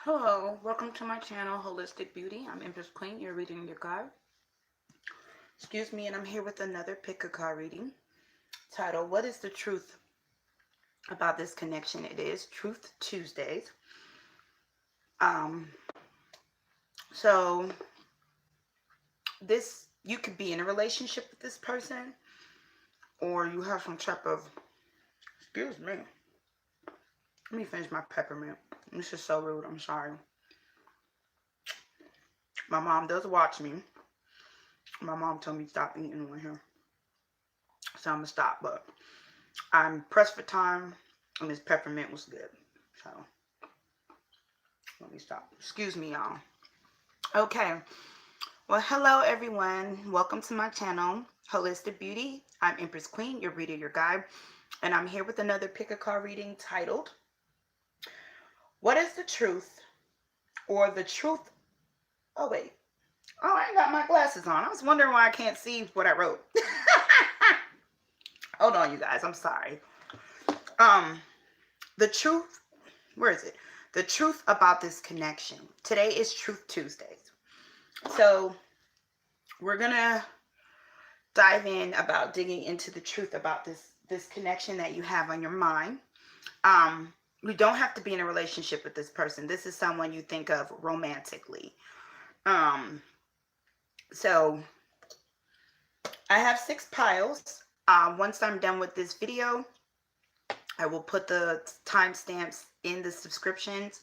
Hello, welcome to my channel, Holistic Beauty. I'm Empress Queen. You're reading your card. Excuse me, and I'm here with another pick a card reading. Title: What is the truth about this connection? It is Truth Tuesdays. Um, so you could be in a relationship with this person, or you have some type of. Excuse me. Let me finish my peppermint. This is so rude. I'm sorry. My mom does watch me. My mom told me to stop eating on here, so I'm gonna stop. But I'm pressed for time, and this peppermint was good. So let me stop. Excuse me, y'all. Okay. Well, hello everyone. Welcome to my channel, Holistic Beauty. I'm Empress Queen, your reader, your guide, and I'm here with another pick a card reading titled, What is the truth or the truth? Oh wait. Oh, I ain't got my glasses on. I was wondering why I can't see what I wrote. Hold on, you guys. I'm sorry. The truth, where is it? The truth about this connection. Today is Truth Tuesdays. So we're gonna dive in about digging into the truth about this connection that you have on your mind. You don't have to be in a relationship with this person. This is someone you think of romantically. So I have 6 piles. Once I'm done with this video, I will put the timestamps in the subscriptions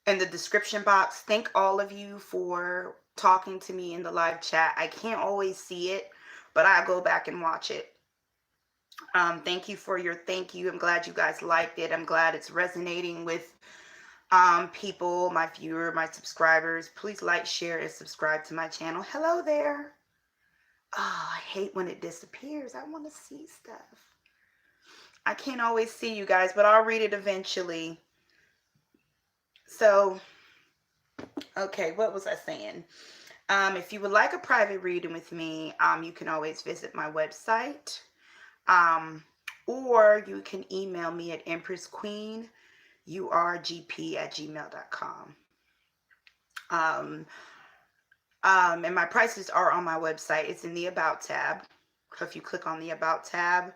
in the description box. Thank all of you for talking to me in the live chat. I can't always see it, but I go back and watch it. Thank you for your thank you. I'm glad you guys liked it. I'm glad it's resonating with people, my viewer, my subscribers. Please like, share, and subscribe to my channel. Hello there. Oh, I hate when it disappears. I want to see stuff. I can't always see you guys, but I'll read it eventually. So, okay, what was I saying? If you would like a private reading with me, you can always visit my website. Or you can email me at empressqueenurgp@gmail.com. And my prices are on my website. It's in the About tab. So if you click on the About tab,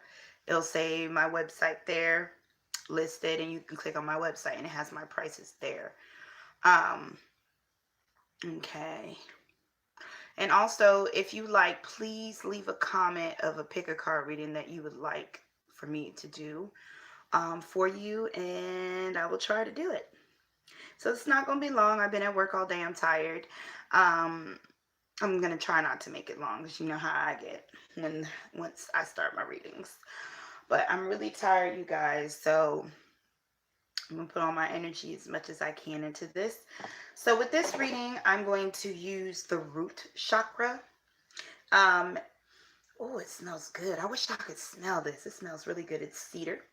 it'll say my website there listed, and you can click on my website and it has my prices there. Okay. And also, if you like, please leave a comment of a pick a card reading that you would like for me to do for you, and I will try to do it. So it's not going to be long. I've been at work all day. I'm tired. I'm going to try not to make it long, because you know how I get once I start my readings. But I'm really tired, you guys. So I'm going to put all my energy as much as I can into this. So with this reading, I'm going to use the root chakra. Oh, it smells good. I wish I could smell this. It smells really good. It's cedar.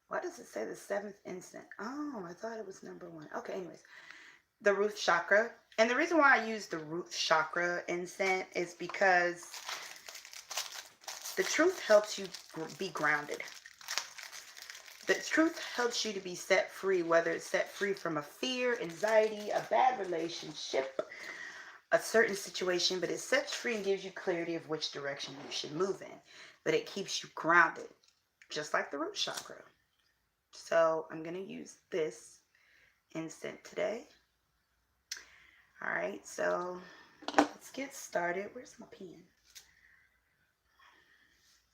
Why does it say the 7th incense? Oh, I thought it was number 1. Okay, anyways. The root chakra. And the reason why I use the root chakra incense is because the truth helps you be grounded. The truth helps you to be set free, whether it's set free from a fear, anxiety, a bad relationship, a certain situation, but it sets free and gives you clarity of which direction you should move in. But it keeps you grounded, just like the root chakra. So I'm going to use this incense today. All right, so let's get started. Where's my pen?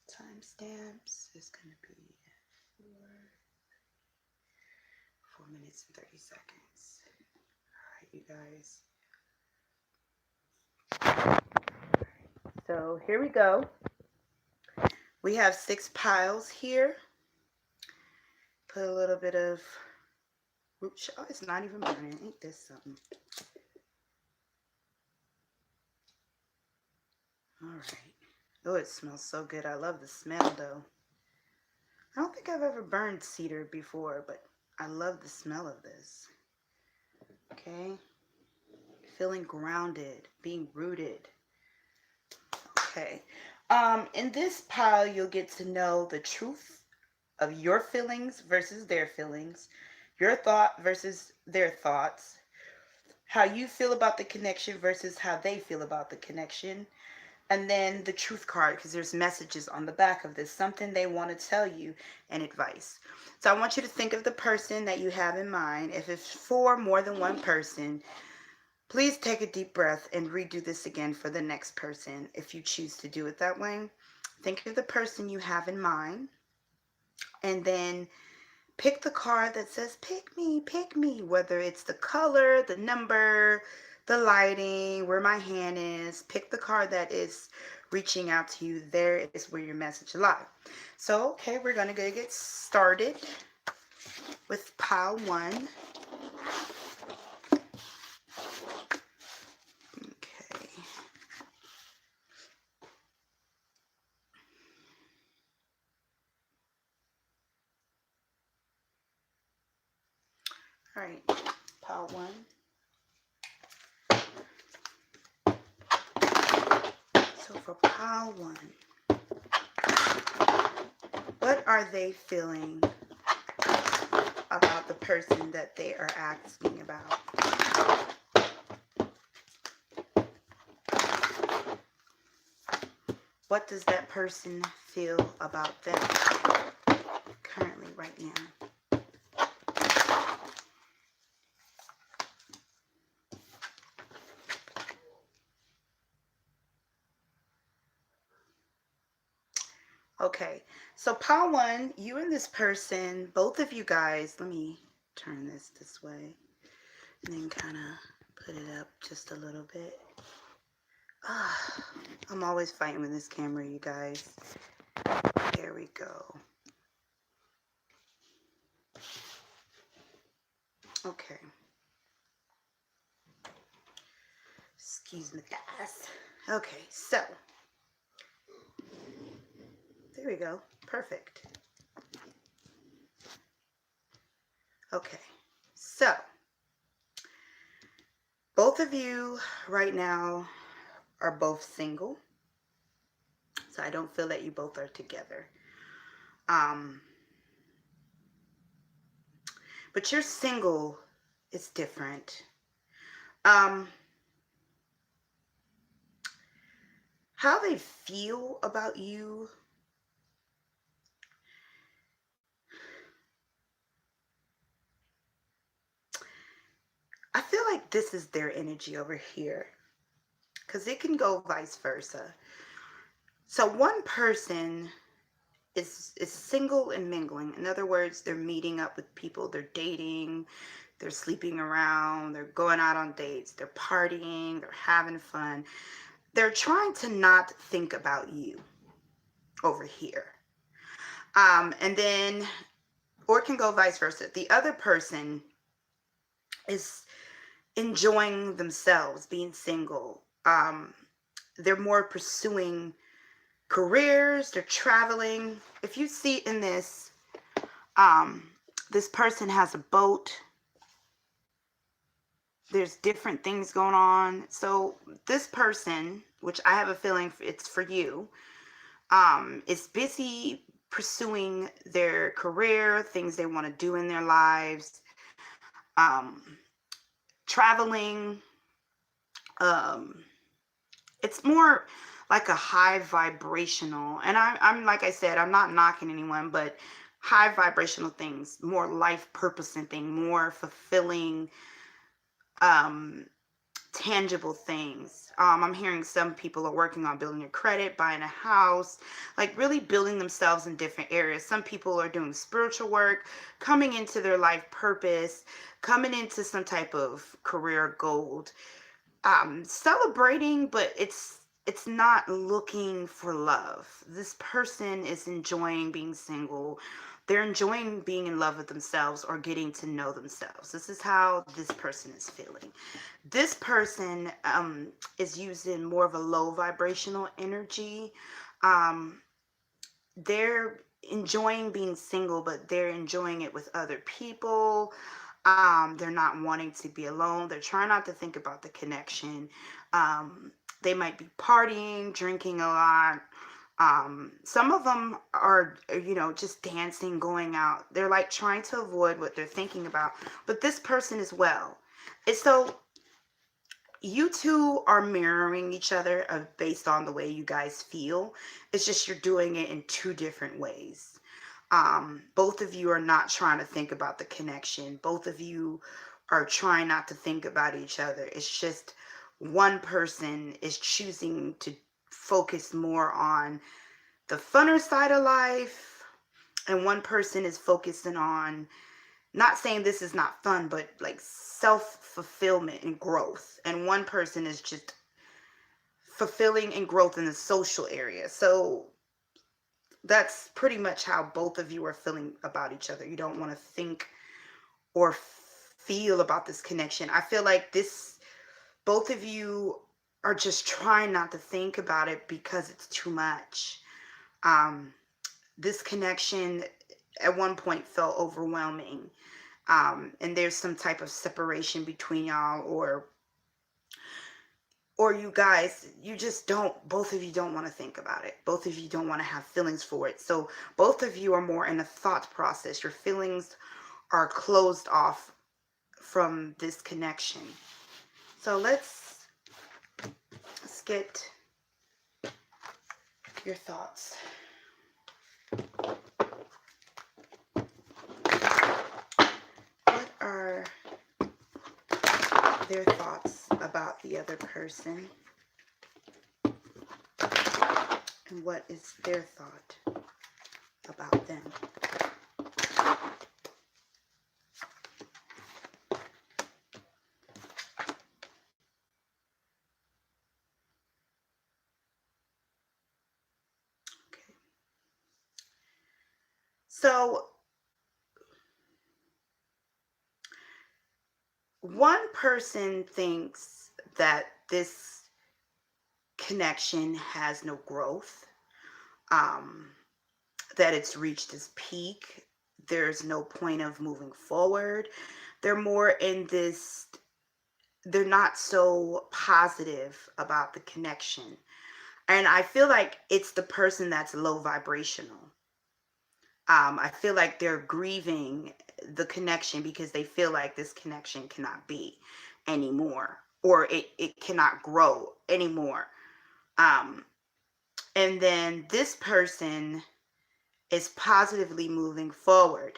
Timestamps is going to be 4 minutes and 30 seconds. All right, you guys. So here we go. We have 6 piles here. Put a little bit of root. Oh, it's not even burning. Ain't this something? All right. Oh, it smells so good. I love the smell, though. I don't think I've ever burned cedar before, but I love the smell of this. Okay. Feeling grounded, being rooted. Okay. In this pile, you'll get to know the truth of your feelings versus their feelings, your thought versus their thoughts, how you feel about the connection versus how they feel about the connection, and then the truth card, because there's messages on the back of this, something they want to tell you, and advice. So I want you to think of the person that you have in mind. If it's for more than one person, please take a deep breath and redo this again for the next person if you choose to do it that way. Think of the person you have in mind, and then pick the card that says pick me, whether it's the color, the number, the lighting, where my hand is. Pick the card that is reaching out to you. There is where your message lies. So, okay, we're going to go get started with pile one. Okay. All right, pile one. So for pile one, what are they feeling about the person that they are asking about? What does that person feel about them currently right now? Okay, so pile one, you and this person, both of you guys, let me turn this way and then kind of put it up just a little bit. I'm always fighting with this camera, you guys. There we go. Okay. Excuse me, guys. Okay, so there we go. Perfect. Okay, so both of you right now are both single. So I don't feel that you both are together. But you're single is different. How they feel about you, I feel like this is their energy over here, because it can go vice versa. So one person is single and mingling. In other words, they're meeting up with people, they're dating, they're sleeping around, they're going out on dates, they're partying, they're having fun. They're trying to not think about you over here. And then, or it can go vice versa. The other person is enjoying themselves, being single. They're more pursuing careers, they're traveling. If you see in this, this person has a boat. There's different things going on. So this person, which I have a feeling it's for you, is busy pursuing their career, things they want to do in their lives, traveling. It's more like a high vibrational, and I'm like I said, I'm not knocking anyone, but high vibrational things, more life purposing thing, more fulfilling, tangible things. I'm hearing some people are working on building their credit, buying a house, like really building themselves in different areas. Some people are doing spiritual work, coming into their life purpose, coming into some type of career gold, celebrating, but it's not looking for love. This person is enjoying being single. They're enjoying being in love with themselves or getting to know themselves. This is how this person is feeling. This person is using more of a low vibrational energy. They're enjoying being single, but they're enjoying it with other people. They're not wanting to be alone. They're trying not to think about the connection. They might be partying, drinking a lot, Some of them are, just dancing, going out. They're like trying to avoid what they're thinking about. But this person as well. And so you two are mirroring each other based on the way you guys feel. It's just you're doing it in two different ways. Both of you are not trying to think about the connection. Both of you are trying not to think about each other. It's just one person is choosing to focus more on the funner side of life, and one person is focusing on, not saying this is not fun, but like self-fulfillment and growth, and one person is just fulfilling and growth in the social area. So that's pretty much how both of you are feeling about each other. You don't want to think or feel about this connection. I feel like both of you are just trying not to think about it because it's too much. This connection at one point felt overwhelming. And there's some type of separation between y'all, or you guys, both of you don't want to think about it. Both of you don't want to have feelings for it. So both of you are more in a thought process. Your feelings are closed off from this connection. So let's get your thoughts. What are their thoughts about the other person? And what is their thought about them? Okay. So one person thinks that this connection has no growth, that it's reached its peak. There's no point of moving forward. They're more in this, they're not so positive about the connection. And I feel like it's the person that's low vibrational. I feel like they're grieving the connection because they feel like this connection cannot be anymore, or it cannot grow anymore. And then this person is positively moving forward.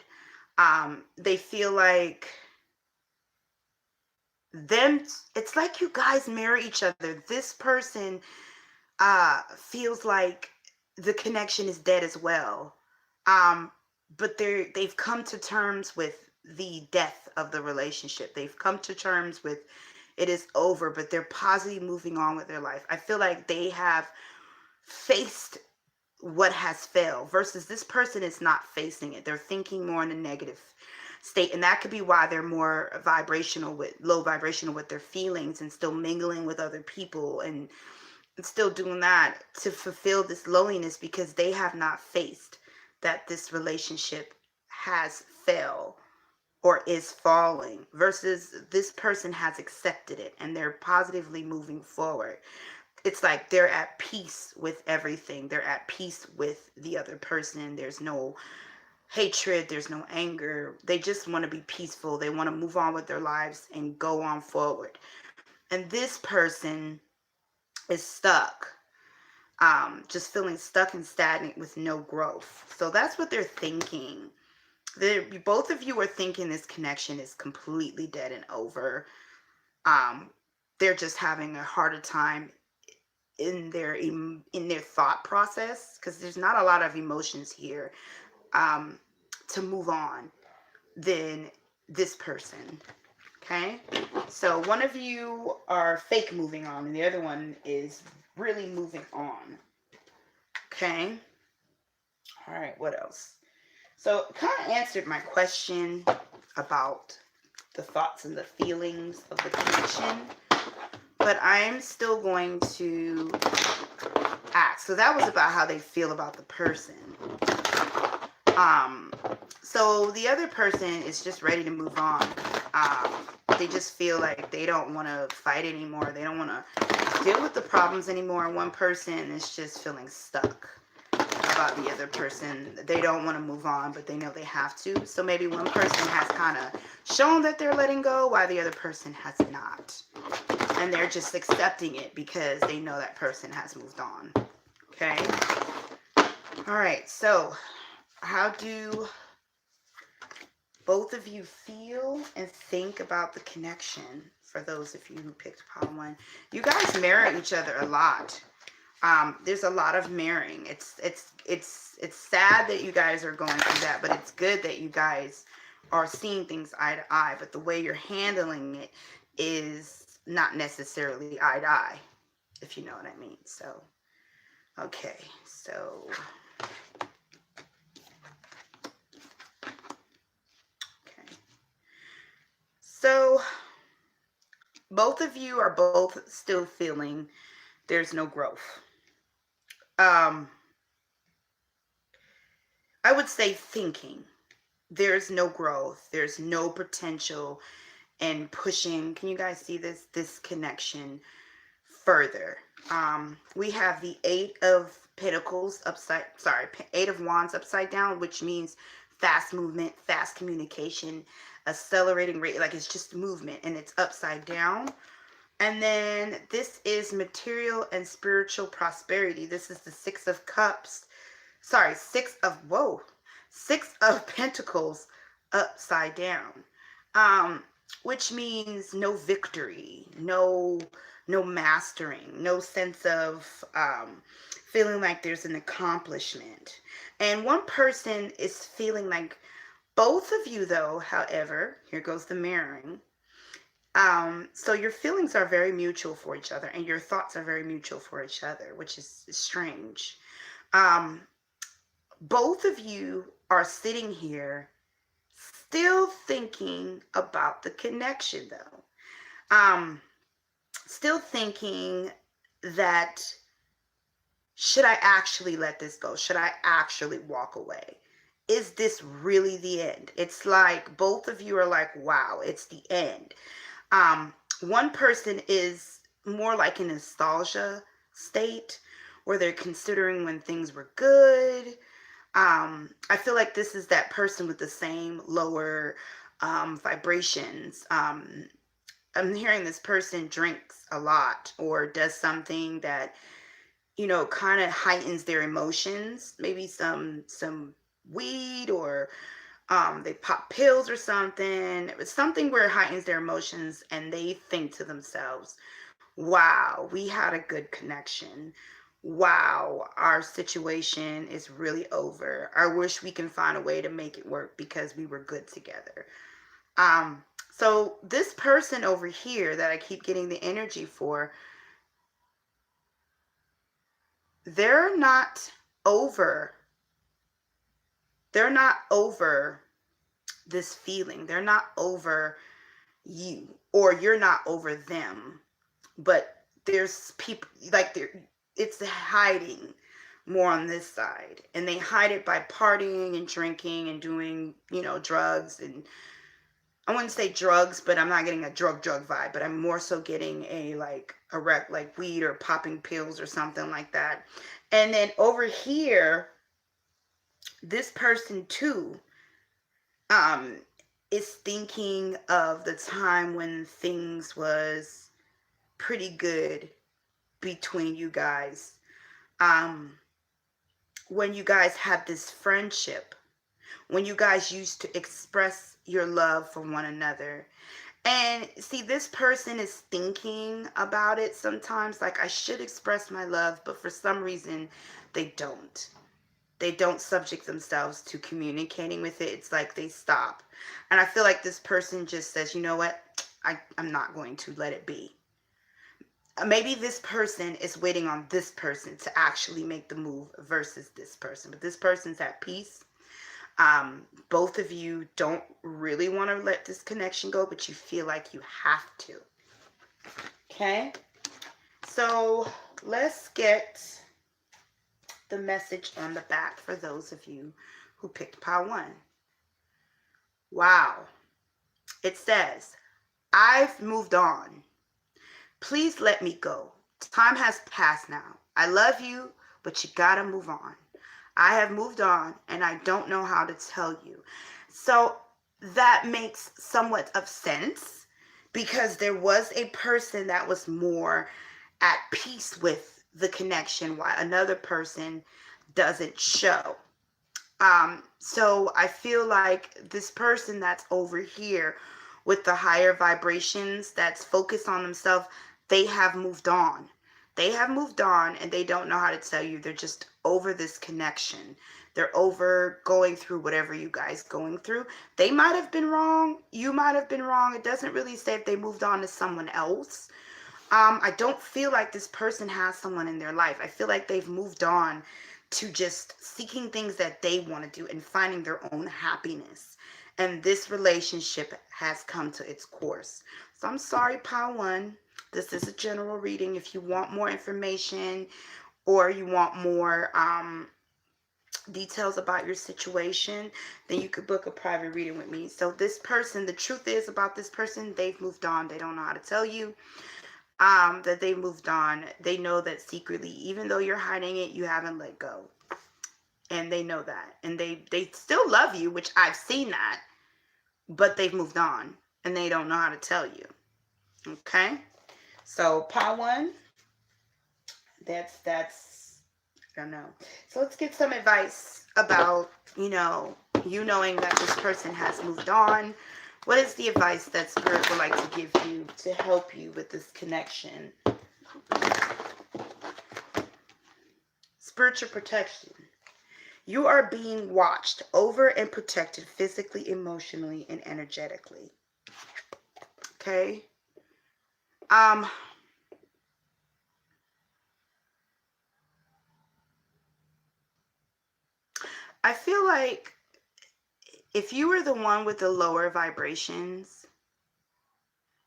They feel like it's like you guys mirror each other. This person feels like the connection is dead as well. But they've come to terms with the death of the relationship. They've come to terms with it is over, but they're positively moving on with their life. I feel like they have faced what has failed, versus this person is not facing it. They're thinking more in a negative state, and that could be why they're more low vibrational with their feelings, and still mingling with other people and still doing that to fulfill this loneliness, because they have not faced that this relationship has failed or is falling, versus this person has accepted it and they're positively moving forward. It's like they're at peace with everything. They're at peace with the other person. There's no hatred, there's no anger. They just want to be peaceful. They want to move on with their lives and go on forward. And this person is stuck, just feeling stuck and stagnant with no growth. So that's what they're thinking. Both of you are thinking this connection is completely dead and over. They're just having a harder time in their thought process, because there's not a lot of emotions here to move on than this person. Okay, so one of you are fake moving on and the other one is really moving on. Okay, all right, what else? So it kind of answered my question about the thoughts and the feelings of the connection, but I'm still going to ask. So that was about how they feel about the person. So the other person is just ready to move on. They just feel like they don't want to fight anymore. They don't want to deal with the problems anymore. And one person is just feeling stuck. about the other person. They don't want to move on, but they know they have to. So maybe one person has kind of shown that they're letting go while the other person has not. And they're just accepting it because they know that person has moved on. Okay? All right, so how do both of you feel and think about the connection? For those of you who picked pile 1, you guys mirror each other a lot. There's a lot of mirroring. It's sad that you guys are going through that, but it's good that you guys are seeing things eye to eye. But the way you're handling it is not necessarily eye to eye, if you know what I mean. So, okay, so So both of you are both still feeling there's no growth. I would say thinking there's no growth, there's no potential in pushing. Can you guys see this connection further? We have the 8 of Pentacles upside, sorry, 8 of Wands upside down, which means fast movement, fast communication, accelerating rate, like it's just movement, and it's upside down. And then this is material and spiritual prosperity. This is the 6 of Cups. Sorry, 6 of Pentacles upside down. Which means no victory, no mastering, no sense of feeling like there's an accomplishment. And one person is feeling like, both of you though, however, here goes the mirroring. So your feelings are very mutual for each other, and your thoughts are very mutual for each other, which is strange. Both of you are sitting here still thinking about the connection though. Still thinking that, should I actually let this go? Should I actually walk away? Is this really the end? It's like both of you are like, wow, it's the end. One person is more like in nostalgia state where they're considering when things were good. I feel like this is that person with the same lower vibrations. I'm hearing this person drinks a lot or does something that, you know, kind of heightens their emotions. Maybe some weed, or they pop pills or something. It was something where it heightens their emotions, and they think to themselves, wow, we had a good connection. Wow, our situation is really over. I wish we can find a way to make it work because we were good together. So this person over here that I keep getting the energy for, they're not over this feeling. They're not over you, or you're not over them. But there's people like it's hiding more on this side, and they hide it by partying and drinking and doing, you know, drugs. And I wouldn't say drugs, but I'm not getting a drug vibe, but I'm more so getting a like weed or popping pills or something like that. And then over here, this person too is thinking of the time when things was pretty good between you guys. When you guys had this friendship, when you guys used to express your love for one another. And see, this person is thinking about it sometimes, like, I should express my love, but for some reason they don't. They don't subject themselves to communicating with it. It's like they stop. And I feel like this person just says, you know what, I'm not going to let it be. Maybe this person is waiting on this person to actually make the move versus this person. But this person's at peace. Both of you don't really want to let this connection go, but you feel like you have to. Okay? So let's get the message on the back for those of you who picked pile 1. Wow. It says, I've moved on. Please let me go. Time has passed now. I love you, but you gotta move on. I have moved on and I don't know how to tell you. So that makes somewhat of sense because there was a person that was more at peace with the connection while another person doesn't show. So I feel like this person that's over here with the higher vibrations that's focused on themselves, they have moved on. They have moved on and they don't know how to tell you. They're just over this connection. They're over going through whatever you guys going through. They might have been wrong. You might have been wrong. It doesn't really say if they moved on to someone else. I don't feel like this person has someone in their life. I feel like they've moved on to just seeking things that they want to do and finding their own happiness. And this relationship has come to its course. So I'm sorry, Pile 1. This is a general reading. If you want more information or you want more details about your situation, then you could book a private reading with me. So this person, the truth is about this person, they've moved on. They don't know how to tell you that they moved on. They know that secretly, even though you're hiding it, you haven't let go. And they know that. And they still love you, which I've seen that. But they've moved on. And they don't know how to tell you. Okay? So, Pile 1, that's, I don't know. So let's get some advice about, you knowing that this person has moved on. What is the advice that Spirit would like to give you to help you with this connection? Spiritual protection. You are being watched over and protected physically, emotionally, and energetically. Okay? I feel like if you were the one with the lower vibrations,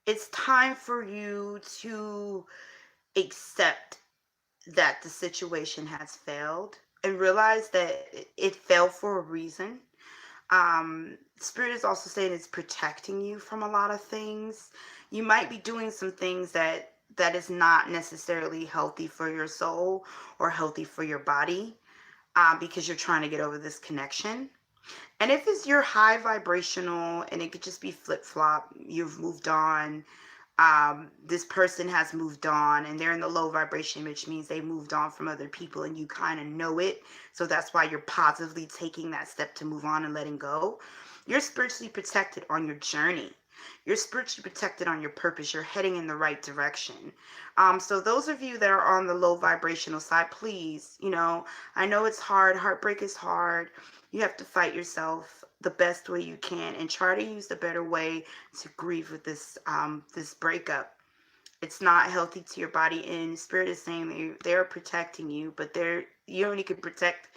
it's time for you to accept that the situation has failed and realize that it failed for a reason. Spirit is also saying it's protecting you from a lot of things. You might be doing some things that is not necessarily healthy for your soul or healthy for your body, because you're trying to get over this connection. And if it's your high vibrational, and it could just be flip-flop, you've moved on, this person has moved on, and they're in the low vibration, which means they moved on from other people, and you kind of know it. So that's why you're positively taking that step to move on and letting go. You're spiritually protected on your journey. You're spiritually protected on your purpose. You're heading in the right direction. So those of you that are on the low vibrational side, please, I know it's hard. Heartbreak is hard. You have to fight yourself the best way you can and try to use the better way to grieve with this breakup. It's not healthy to your body, and Spirit is saying they're protecting you, but you only can protect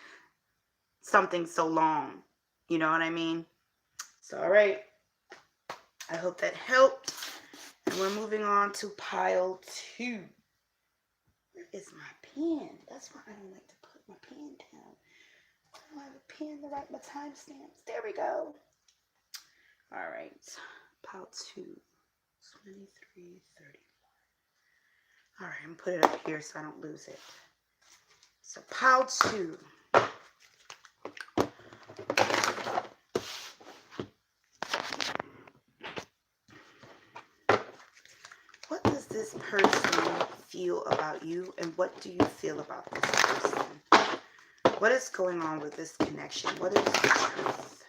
something so long. You know what I mean? So, all right. I hope that helped. And we're moving on to Pile 2. Where is my pen? That's why I don't like to put my pen down. I don't have a pen to write my timestamps. There we go. All right. Pile 2. 23:31. All right. I'm going to put it up here so I don't lose it. So Pile 2. What does this person feel about you, and what do you feel about this person? What is going on with this connection? What is the truth?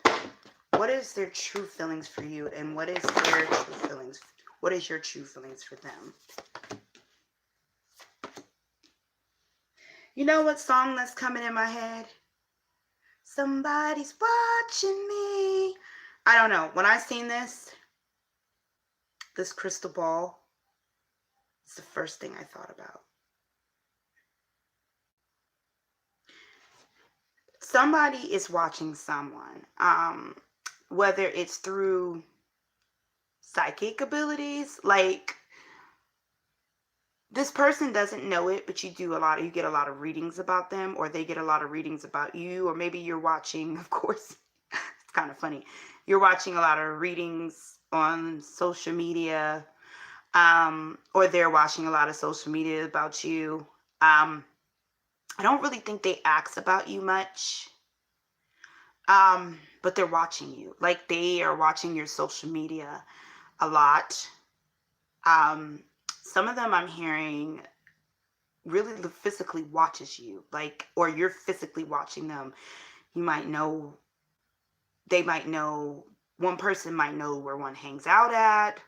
What is their true feelings for you, and what is their true feelings? What is your true feelings for them? You know what song that's coming in my head? Somebody's watching me. I don't know. When I seen this crystal ball, it's the first thing I thought about. Somebody is watching someone, whether it's through psychic abilities, like this person doesn't know it, but you get a lot of readings about them, or they get a lot of readings about you, or maybe you're watching, of course, it's kind of funny. You're watching a lot of readings on social media, or they're watching a lot of social media about you. I don't really think they ask about you much. But they're watching you. Like, they are watching your social media a lot. Um, some of them I'm hearing really physically watches you, like, or you're physically watching them. You might know, they might know, one person might know where one hangs out at.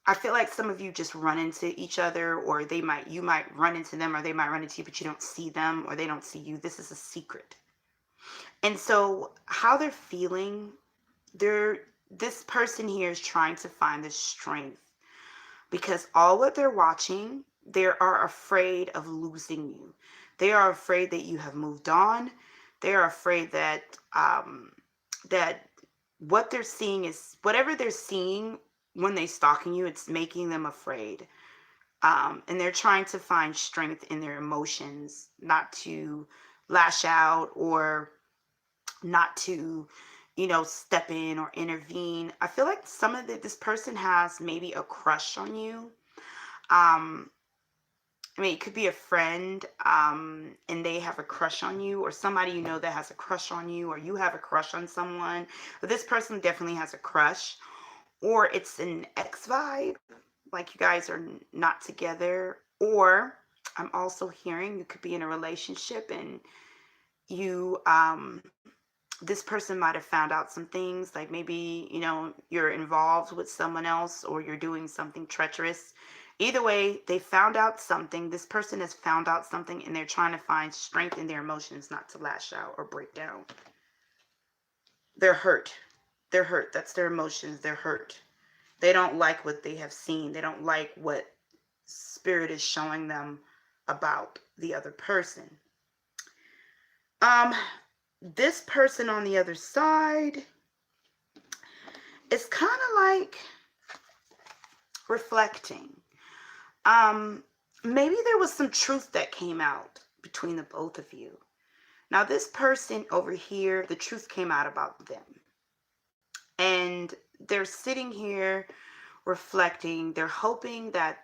I feel like some of you just run into each other, or you might run into them, or they might run into you, but you don't see them, or they don't see you. This is a secret. And so how they're feeling, they're this person here is trying to find the strength, because all what they're watching, they are afraid of losing you. They are afraid that you have moved on. They are afraid that that what they're seeing is whatever they're seeing when they stalking you, it's making them afraid. And they're trying to find strength in their emotions, not to lash out, or not to, step in or intervene. I feel like this person has maybe a crush on you. um I mean, it could be a friend, and they have a crush on you, or somebody you know that has a crush on you, or you have a crush on someone. But this person definitely has a crush, or it's an ex vibe, like you guys are not together. Or I'm also hearing you could be in a relationship, and you this person might have found out some things, like maybe, you're involved with someone else, or you're doing something treacherous. Either way, they found out something. This person has found out something, and they're trying to find strength in their emotions, not to lash out or break down. They're hurt. They're hurt. That's their emotions. They're hurt. They don't like what they have seen. They don't like what spirit is showing them about the other person. Um, this person on the other side, it's kind of like reflecting. Um, Maybe there was some truth that came out between the both of you. Now, this person over here, the truth came out about them. And they're sitting here reflecting. They're hoping that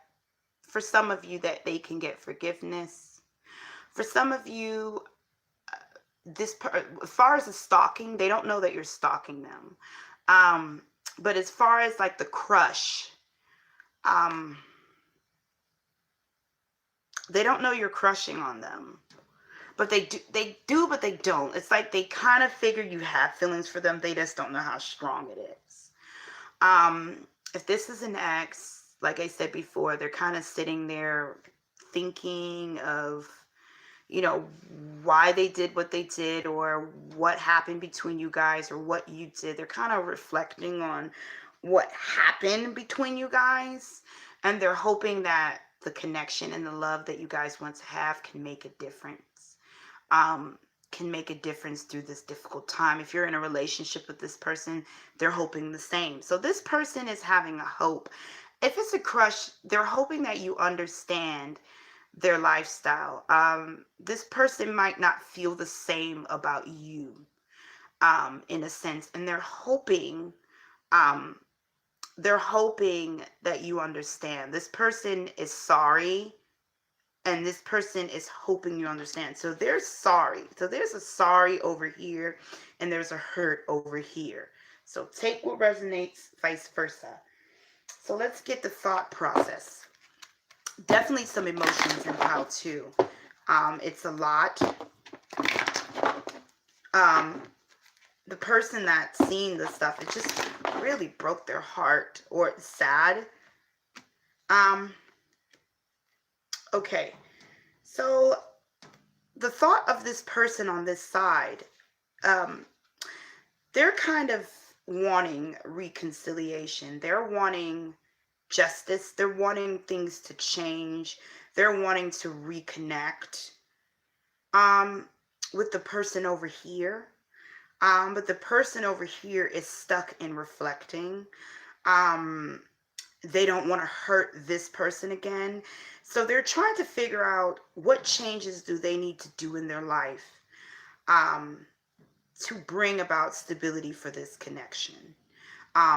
for some of you that they can get forgiveness. For some of you, as far as the stalking, they don't know that you're stalking them. But as far as like the crush, um, they don't know you're crushing on them. But they do, but they don't. It's like they kind of figure you have feelings for them. They just don't know how strong it is. If this is an ex, like I said before, they're kind of sitting there thinking of, why they did what they did, or what happened between you guys, or what you did. They're kind of reflecting on what happened between you guys, and they're hoping that the connection and the love that you guys want to have can make a difference. Can make a difference through this difficult time. If you're in a relationship with this person, they're hoping the same. So this person is having a hope. If it's a crush, they're hoping that you understand their lifestyle. This person might not feel the same about you, in a sense, and um, they're hoping that you understand. This person is sorry, and this person is hoping you understand. So they're sorry. So there's a sorry over here, and there's a hurt over here. So take what resonates, vice versa. So let's get the thought process. Definitely some emotions involved too. It's a lot. The person that's seen the stuff, it just really broke their heart, or it's sad. Okay. So the thought of this person on this side, um, they're kind of wanting reconciliation. They're wanting justice. They're wanting things to change. They're wanting to reconnect with the person over here. But the person over here is stuck in reflecting. They don't want to hurt this person again. So they're trying to figure out what changes do they need to do in their life, um, to bring about stability for this connection,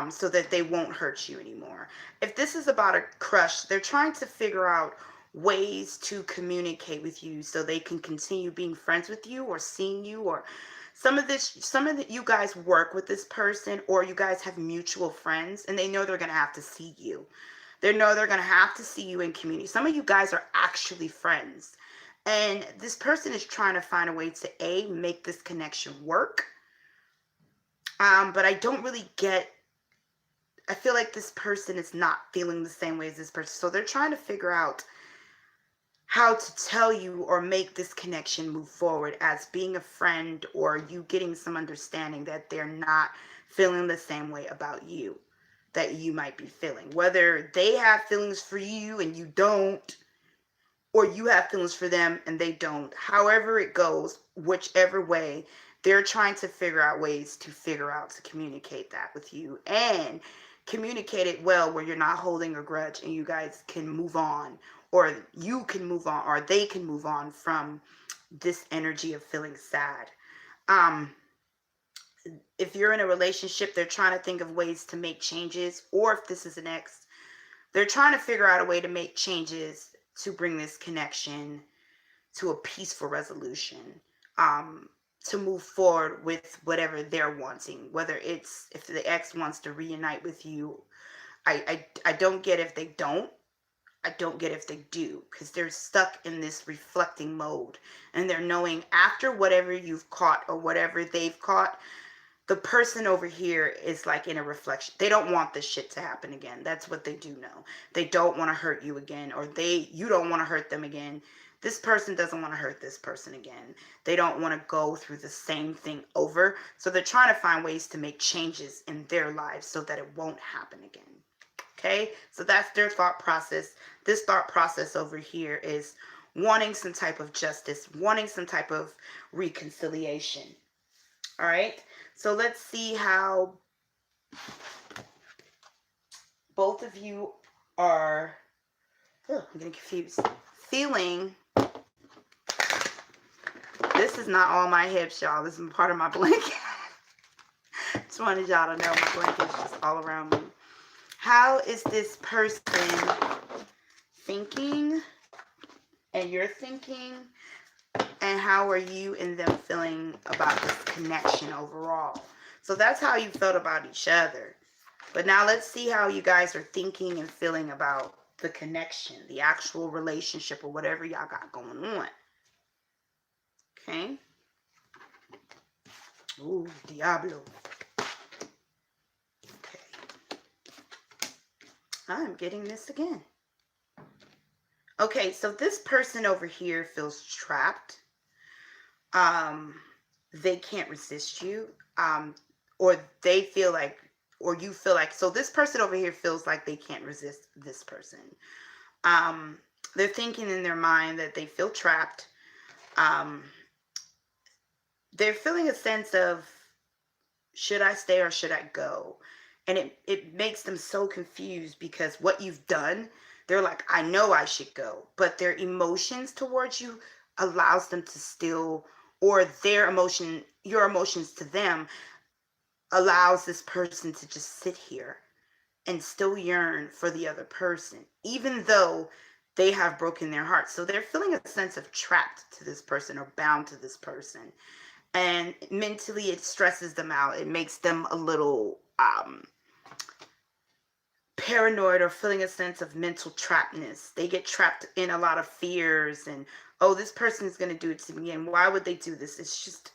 so that they won't hurt you anymore. If this is about a crush, they're trying to figure out ways to communicate with you so they can continue being friends with you or seeing you, or some of you guys work with this person, or you guys have mutual friends and they know they're going to have to see you. They know they're going to have to see you in community. Some of you guys are actually friends. And this person is trying to find a way to make this connection work. But I don't really I feel like this person is not feeling the same way as this person. So they're trying to figure out how to tell you or make this connection move forward as being a friend, or you getting some understanding that they're not feeling the same way about you that you might be feeling. Whether they have feelings for you and you don't, or you have feelings for them and they don't. However it goes, whichever way, they're trying to figure out ways to communicate that with you, and communicate it well where you're not holding a grudge and you guys can move on, or you can move on, or they can move on from this energy of feeling sad. If you're in a relationship, they're trying to think of ways to make changes, or if this is an ex, they're trying to figure out a way to make changes to bring this connection to a peaceful resolution, to move forward with whatever they're wanting, whether it's if the ex wants to reunite with you. I don't get if they don't. I don't get if they do, because they're stuck in this reflecting mode, and they're knowing after whatever you've caught or whatever they've caught, the person over here is like in a reflection. They don't want this shit to happen again. That's what they do know. They don't want to hurt you again, or you don't want to hurt them again. This person doesn't want to hurt this person again. They don't want to go through the same thing over. So they're trying to find ways to make changes in their lives so that it won't happen again. Okay, so that's their thought process. This thought process over here is wanting some type of justice, wanting some type of reconciliation. All right, so let's see how both of you are, I'm getting confused, feeling. This is not all my hips, y'all. This is part of my blanket. Just wanted y'all to know my blanket is just all around me. How is this person thinking, and you're thinking, and how are you and them feeling about this connection overall? So that's how you felt about each other. But now let's see how you guys are thinking and feeling about the connection, the actual relationship, or whatever y'all got going on. Okay? Ooh, Diablo. I'm getting this again. Okay, so this person over here feels trapped. They can't resist you. Or they feel like, or you feel like, so this person over here feels like they can't resist this person. They're thinking in their mind that they feel trapped. They're feeling a sense of, should I stay or should I go? And it makes them so confused, because what you've done, they're like, I know I should go. But their emotions towards you allows them to still, or your emotions to them allows this person to just sit here and still yearn for the other person, even though they have broken their heart. So they're feeling a sense of trapped to this person, or bound to this person. And mentally it stresses them out. It makes them a little paranoid, or feeling a sense of mental trappedness. They get trapped in a lot of fears, and, oh, this person is going to do it to me, and why would they do this? It's just,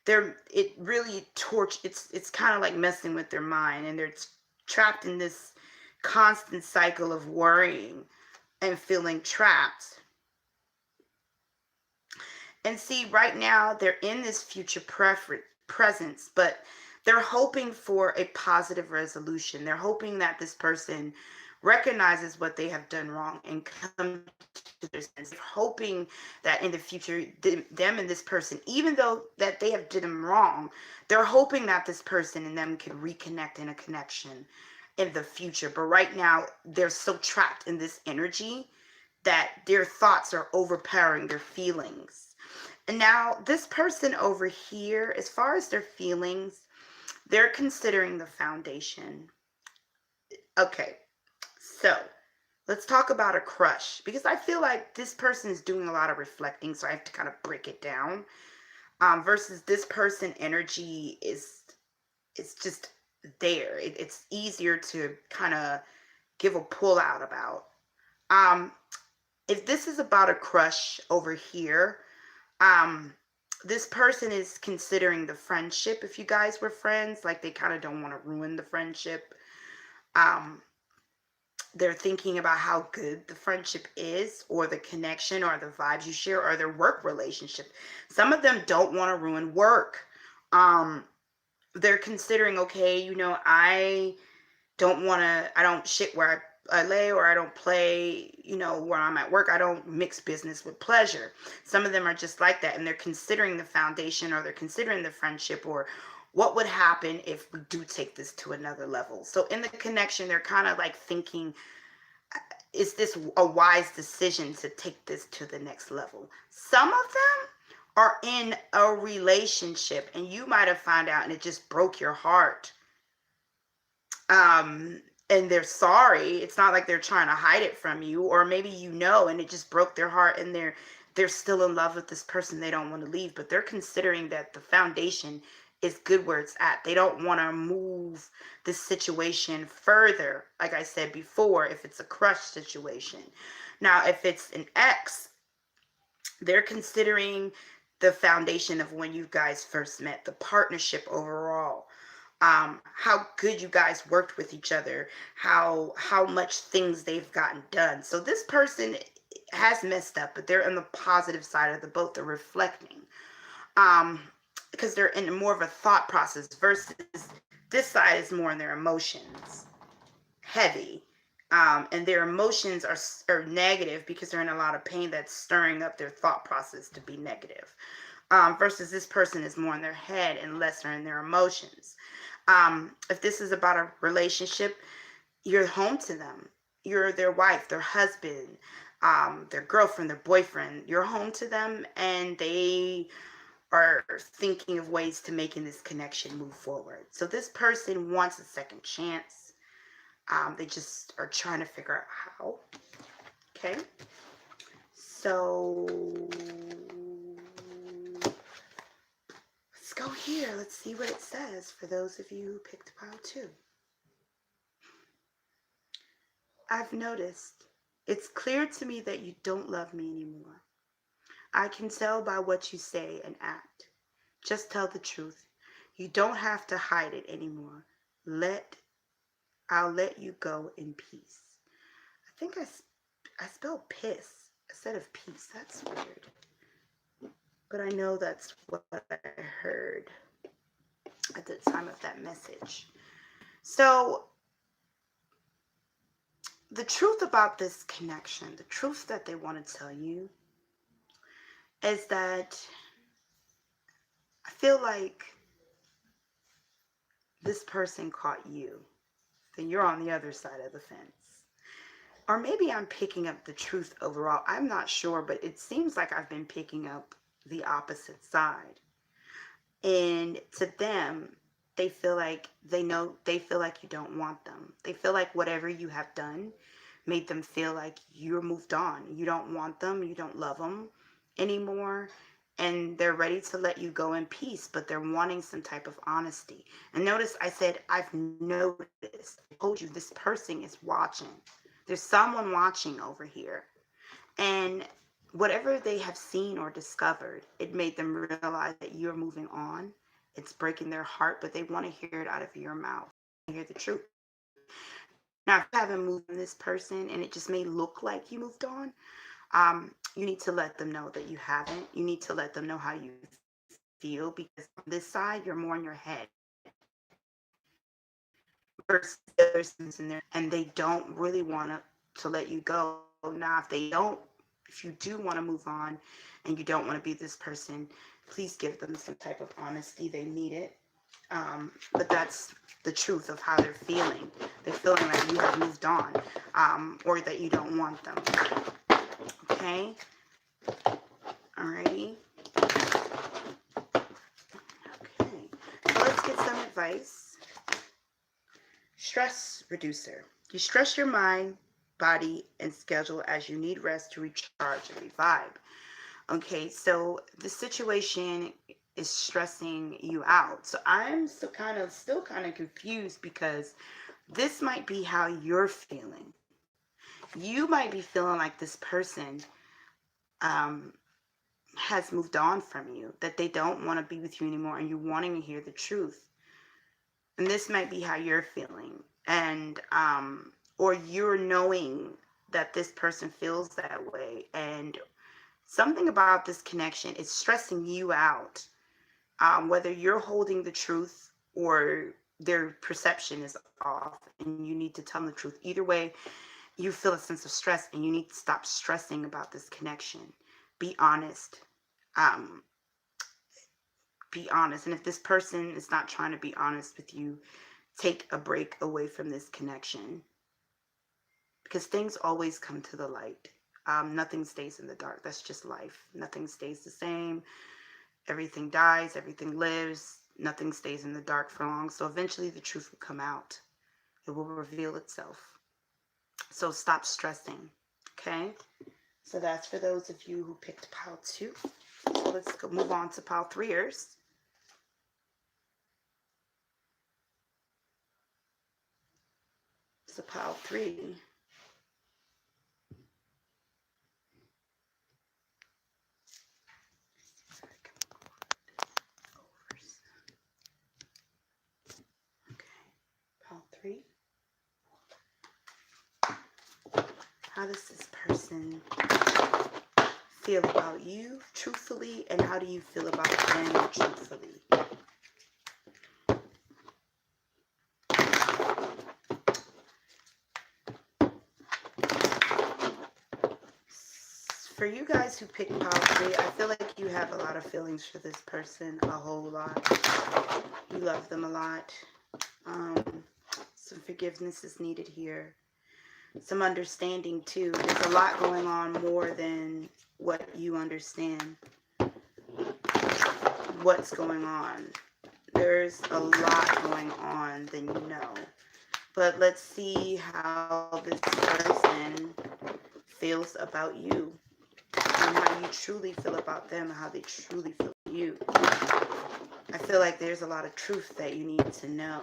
it's kind of like messing with their mind, and they're trapped in this constant cycle of worrying and feeling trapped. And see, right now they're in this future presence, but they're hoping for a positive resolution. They're hoping that this person recognizes what they have done wrong and comes to their senses. They're hoping that in the future, them and this person, even though that they have done them wrong, they're hoping that this person and them can reconnect in a connection in the future. But right now, they're so trapped in this energy that their thoughts are overpowering their feelings. And now this person over here, as far as their feelings, they're considering the foundation. Okay, so Let's talk about a crush, because I feel like this person is doing a lot of reflecting, so I have to kind of break it down. Versus this person energy is, it's just there. It's easier to kind of give a pull out about. Um, if this is about a crush over here, um, this person is considering the friendship. If you guys were friends, like they kind of don't want to ruin the friendship. Um, they're thinking about how good the friendship is, or the connection, or the vibes you share, or their work relationship. Some of them don't want to ruin work. Um, they're considering, okay, I don't shit where I lay, or I don't play, where I'm at work. I don't mix business with pleasure. Some of them are just like that, and they're considering the foundation, or they're considering the friendship, or what would happen if we do take this to another level. So in the connection, they're kind of like thinking, is this a wise decision to take this to the next level? Some of them are in a relationship, and you might have found out and it just broke your heart. And they're sorry. It's not like they're trying to hide it from you, or maybe and it just broke their heart, and they're still in love with this person. They don't want to leave, but they're considering that the foundation is good where it's at. They don't want to move the situation further, like I said before, if it's a crush situation. Now, if it's an ex, they're considering the foundation of when you guys first met, the partnership overall, how good you guys worked with each other, how much things they've gotten done. So this person has messed up, but they're on the positive side of the boat. They're reflecting, because they're in more of a thought process, versus this side is more in their emotions, heavy. And their emotions are negative, because they're in a lot of pain that's stirring up their thought process to be negative. Versus this person is more in their head and lesser in their emotions. If this is about a relationship, you're home to them. You're their wife, their husband, their girlfriend, their boyfriend. You're home to them, and they are thinking of ways to making this connection move forward. So this person wants a second chance. They just are trying to figure out how. Okay. So let's go here. Let's see what it says for those of you who picked pile 2. I've noticed. It's clear to me that you don't love me anymore. I can tell by what you say and act. Just tell the truth. You don't have to hide it anymore. I'll let you go in peace. I think I spelled piss instead of peace. That's weird. But I know that's what I heard at the time of that message. So the truth about this connection, the truth that they want to tell you, is that I feel like this person caught you, then you're on the other side of the fence. Or maybe I'm picking up the truth overall. I'm not sure, but it seems like I've been picking up the opposite side. And to them, they feel like they feel like you don't want them. They feel like whatever you have done made them feel like you're moved on. You don't want them, you don't love them anymore, and they're ready to let you go in peace, but they're wanting some type of honesty. And notice I said, I've noticed. I told you this person is watching. There's someone watching over here. And whatever they have seen or discovered, it made them realize that you're moving on. It's breaking their heart, but they want to hear it out of your mouth. They hear the truth. Now, if you haven't moved on this person and it just may look like you moved on, you need to let them know that you haven't. You need to let them know how you feel, because on this side, you're more in your head versus the other things in there, and they don't really want to let you go. Now, if you do want to move on and you don't want to be this person, please give them some type of honesty. They need it. But that's the truth of how they're feeling. They're feeling like you have moved on, or that you don't want them. Okay? Alrighty. Okay. So let's get some advice. Stress reducer. You stress your mind, body and schedule as you need rest to recharge and revive. Okay, so the situation is stressing you out. So I'm still kind of confused because this might be how you're feeling. You might be feeling like this person um, has moved on from you, that they don't want to be with you anymore, and you're wanting to hear the truth. And this might be how you're feeling. And, or you're knowing that this person feels that way. And something about this connection is stressing you out. Whether you're holding the truth or their perception is off and you need to tell them the truth. Either way, you feel a sense of stress and you need to stop stressing about this connection. Be honest. Um, be honest. And if this person is not trying to be honest with you, take a break away from this connection, because things always come to the light. Nothing stays in the dark. That's just life. Nothing stays the same. Everything dies, everything lives, nothing stays in the dark for long. So eventually the truth will come out. It will reveal itself. So stop stressing. Okay? So that's for those of you who picked pile 2. So let's move on to pile 3ers. So pile 3. Okay. Pile 3. How does this person feel about you truthfully, and how do you feel about them truthfully? For you guys who picked pile 3, I feel like you have a lot of feelings for this person, a whole lot. You love them a lot. Some forgiveness is needed here. Some understanding too. There's a lot going on more than what you understand. What's going on? There's a lot going on than you know. But let's see how this person feels about you, and how you truly feel about them, and how they truly feel about you. I feel like there's a lot of truth that you need to know.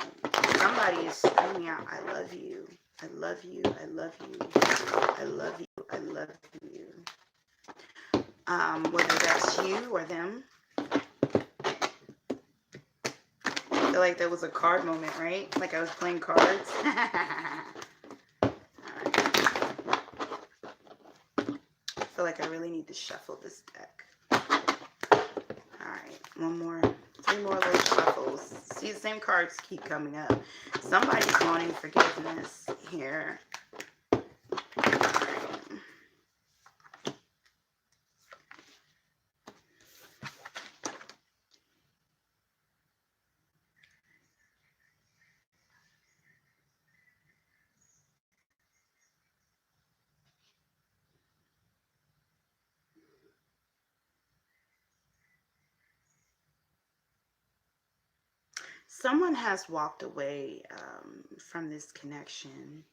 Somebody is screaming out, I love you. I love you. I love you. I love you. I love you. Whether that's you or them. I feel like there was a card moment, right? Like I was playing cards. I feel like I really need to shuffle this deck. Alright, 3 more little shuffles. See, the same cards keep coming up. Somebody's wanting forgiveness here. Someone has walked away from this connection.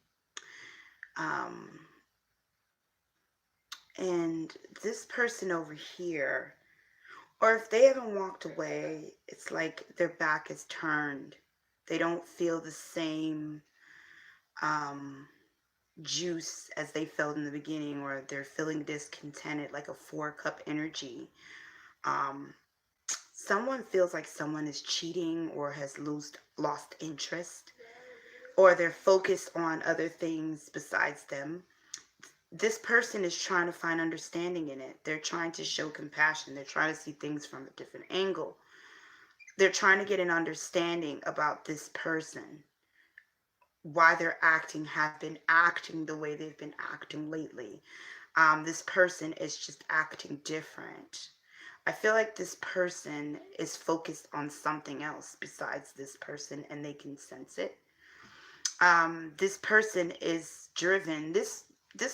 And this person over here, or if they haven't walked away, it's like their back is turned. They don't feel the same juice as they felt in the beginning, or they're feeling discontented, like a 4-cup energy. Someone feels like someone is cheating or has lost interest, or they're focused on other things besides them. This person is trying to find understanding in it. They're trying to show compassion. They're trying to see things from a different angle. They're trying to get an understanding about this person, why they're have been acting the way they've been acting lately. This person is just acting different. I feel like this person is focused on something else besides this person, and they can sense it. This person is driven. This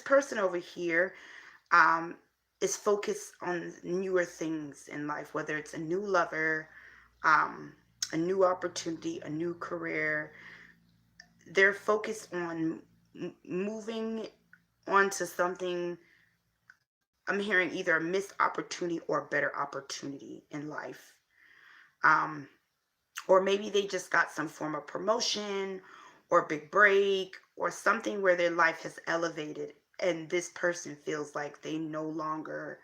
person over here is focused on newer things in life, whether it's a new lover, a new opportunity, a new career. They're focused on moving onto something. I'm hearing either a missed opportunity or a better opportunity in life. Um, or maybe they just got some form of promotion or big break or something where their life has elevated, and this person feels like they no longer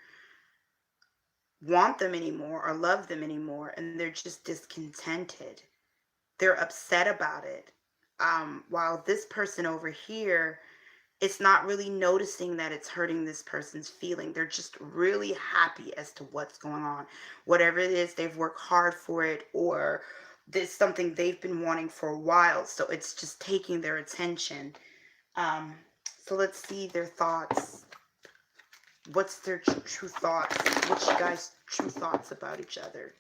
want them anymore or love them anymore, and they're just discontented. They're upset about it. While this person over here, it's not really noticing that it's hurting this person's feeling. They're just really happy as to what's going on. Whatever it is, they've worked hard for it, or there's something they've been wanting for a while. So it's just taking their attention. Um, so let's see their thoughts. What's their true thoughts? What's you guys' true thoughts about each other?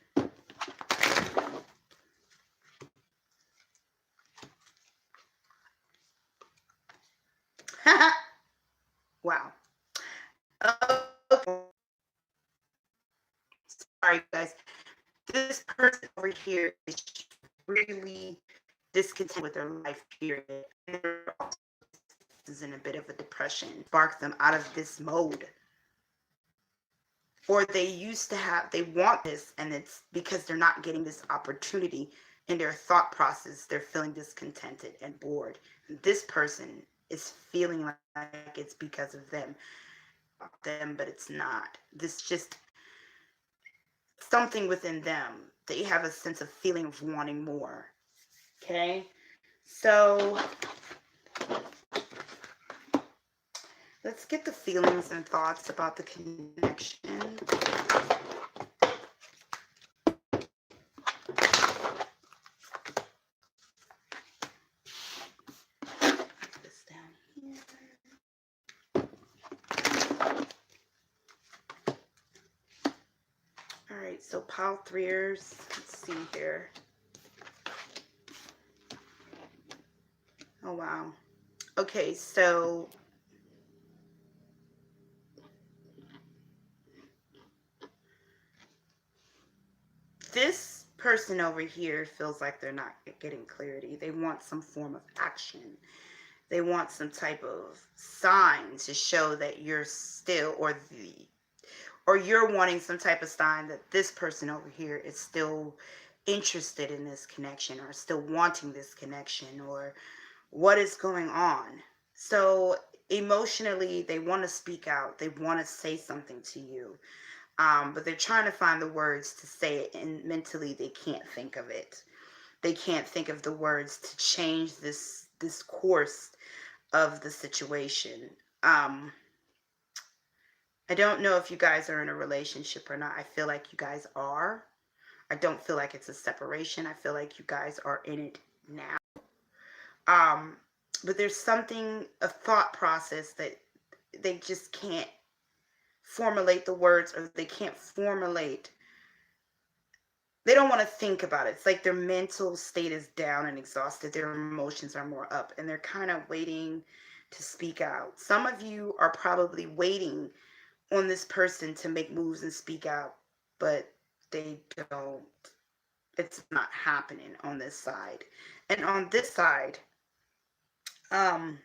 Wow. Okay. Sorry, guys. This person over here is really discontent with their life, period. They're also in a bit of a depression. Spark them out of this mode. Or they used to have, they want this, and it's because they're not getting this opportunity in their thought process. They're feeling discontented and bored. And this person is feeling like it's because of them, but it's not. This just something within them. They have a sense of feeling of wanting more. Okay, so let's get the feelings and thoughts about the connection. Put this down here. All right, so pile threers. Let's see here. Oh, wow. Okay, so this person over here feels like they're not getting clarity. They want some form of action. They want some type of sign to show that you're still, or you're wanting some type of sign that this person over here is still interested in this connection, or still wanting this connection, or what is going on. So emotionally, they want to speak out. They want to say something to you. But they're trying to find the words to say it, and mentally they can't think of it. They can't think of the words to change this course of the situation. Um, I don't know if you guys are in a relationship or not. I feel like you guys are. I don't feel like it's a separation. I feel like you guys are in it now. Um, but there's something, a thought process that they just can't formulate the words, or they can't formulate. They don't want to think about it. It's like their mental state is down and exhausted. Their emotions are more up, and they're kind of waiting to speak out. Some of you are probably waiting on this person to make moves and speak out, but they don't. It's not happening on this side. And on this side, um,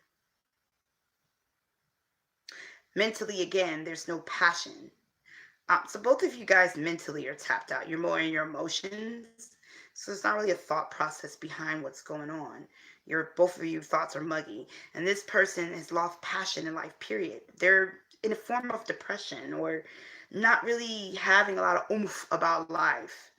mentally, again, there's no passion. So both of you guys mentally are tapped out. You're more in your emotions. So it's not really a thought process behind what's going on. Both of you thoughts are muggy. And this person has lost passion in life, period. They're in a form of depression, or not really having a lot of oomph about life.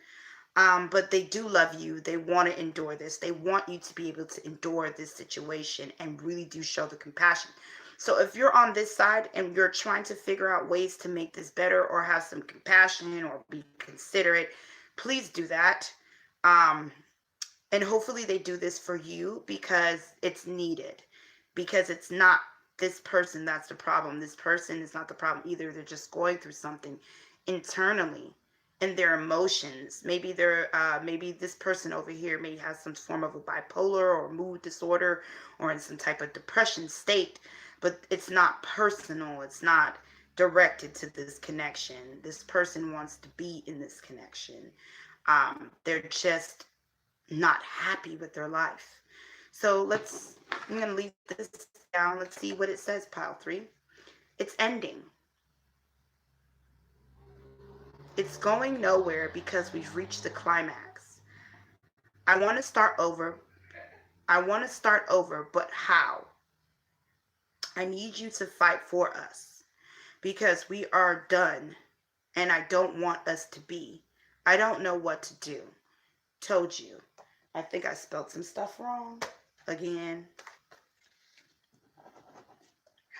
But they do love you. They want to endure this. They want you to be able to endure this situation, and really do show the compassion. So if you're on this side and you're trying to figure out ways to make this better, or have some compassion, or be considerate, please do that. Um, and hopefully they do this for you, because it's needed. Because it's not this person that's the problem. This person is not the problem either. They're just going through something internally in their emotions. Maybe this person over here may have some form of a bipolar or mood disorder, or in some type of depression state, but it's not personal. It's not directed to this connection. This person wants to be in this connection. They're just not happy with their life. So I'm going to leave this down. Let's see what it says, pile 3. It's ending. It's going nowhere because we've reached the climax. I want to start over. I want to start over, but how? I need you to fight for us because we are done and I don't want us to be. I don't know what to do. Told you. I think I spelled some stuff wrong. Again.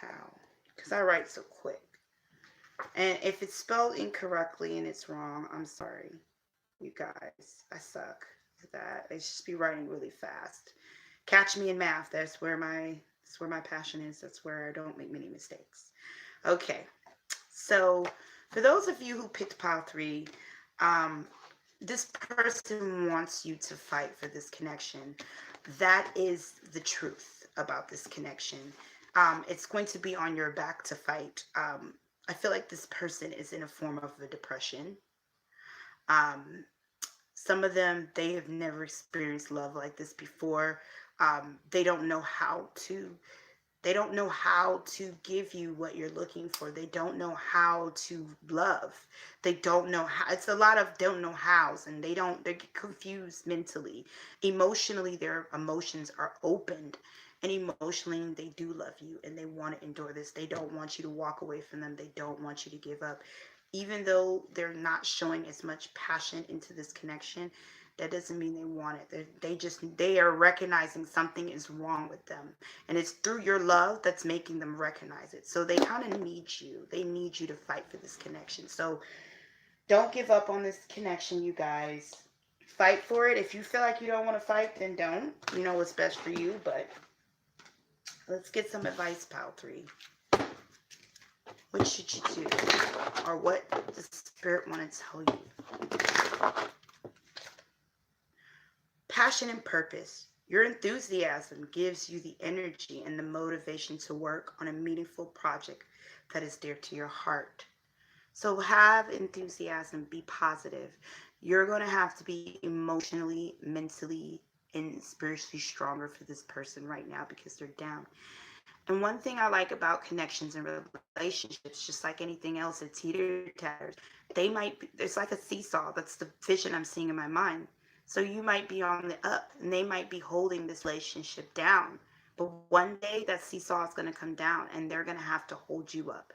How? Because I write so quick. And if it's spelled incorrectly and it's wrong, I'm sorry. You guys, I suck at that. I just be writing really fast. Catch me in math. That's where my passion is. That's where I don't make many mistakes. Okay. So for those of you who picked pile 3, this person wants you to fight for this connection. That is the truth about this connection. It's going to be on your back to fight. I feel like this person is in a form of a depression. Some of them, they have never experienced love like this before. They don't know how to give you what you're looking for. They don't know how to love. They don't know how. It's a lot of don't know hows, and they get confused mentally. Emotionally, their emotions are opened, and emotionally they do love you and they want to endure this. They don't want you to walk away from them. They don't want you to give up. Even though they're not showing as much passion into this connection, that doesn't mean they want it. They are recognizing something is wrong with them. And it's through your love that's making them recognize it. So they kind of need you. They need you to fight for this connection. So don't give up on this connection, you guys. Fight for it. If you feel like you don't want to fight, then don't. You know what's best for you. But let's get some advice, pile 3. What should you do? Or what does the Spirit want to tell you? Passion and purpose. Your enthusiasm gives you the energy and the motivation to work on a meaningful project that is dear to your heart. So have enthusiasm, be positive. You're going to have to be emotionally, mentally, and spiritually stronger for this person right now because they're down. And one thing I like about connections and relationships, just like anything else, it's teeter-totters. It's like a seesaw. That's the vision I'm seeing in my mind. So you might be on the up and they might be holding this relationship down. But one day that seesaw is going to come down and they're going to have to hold you up.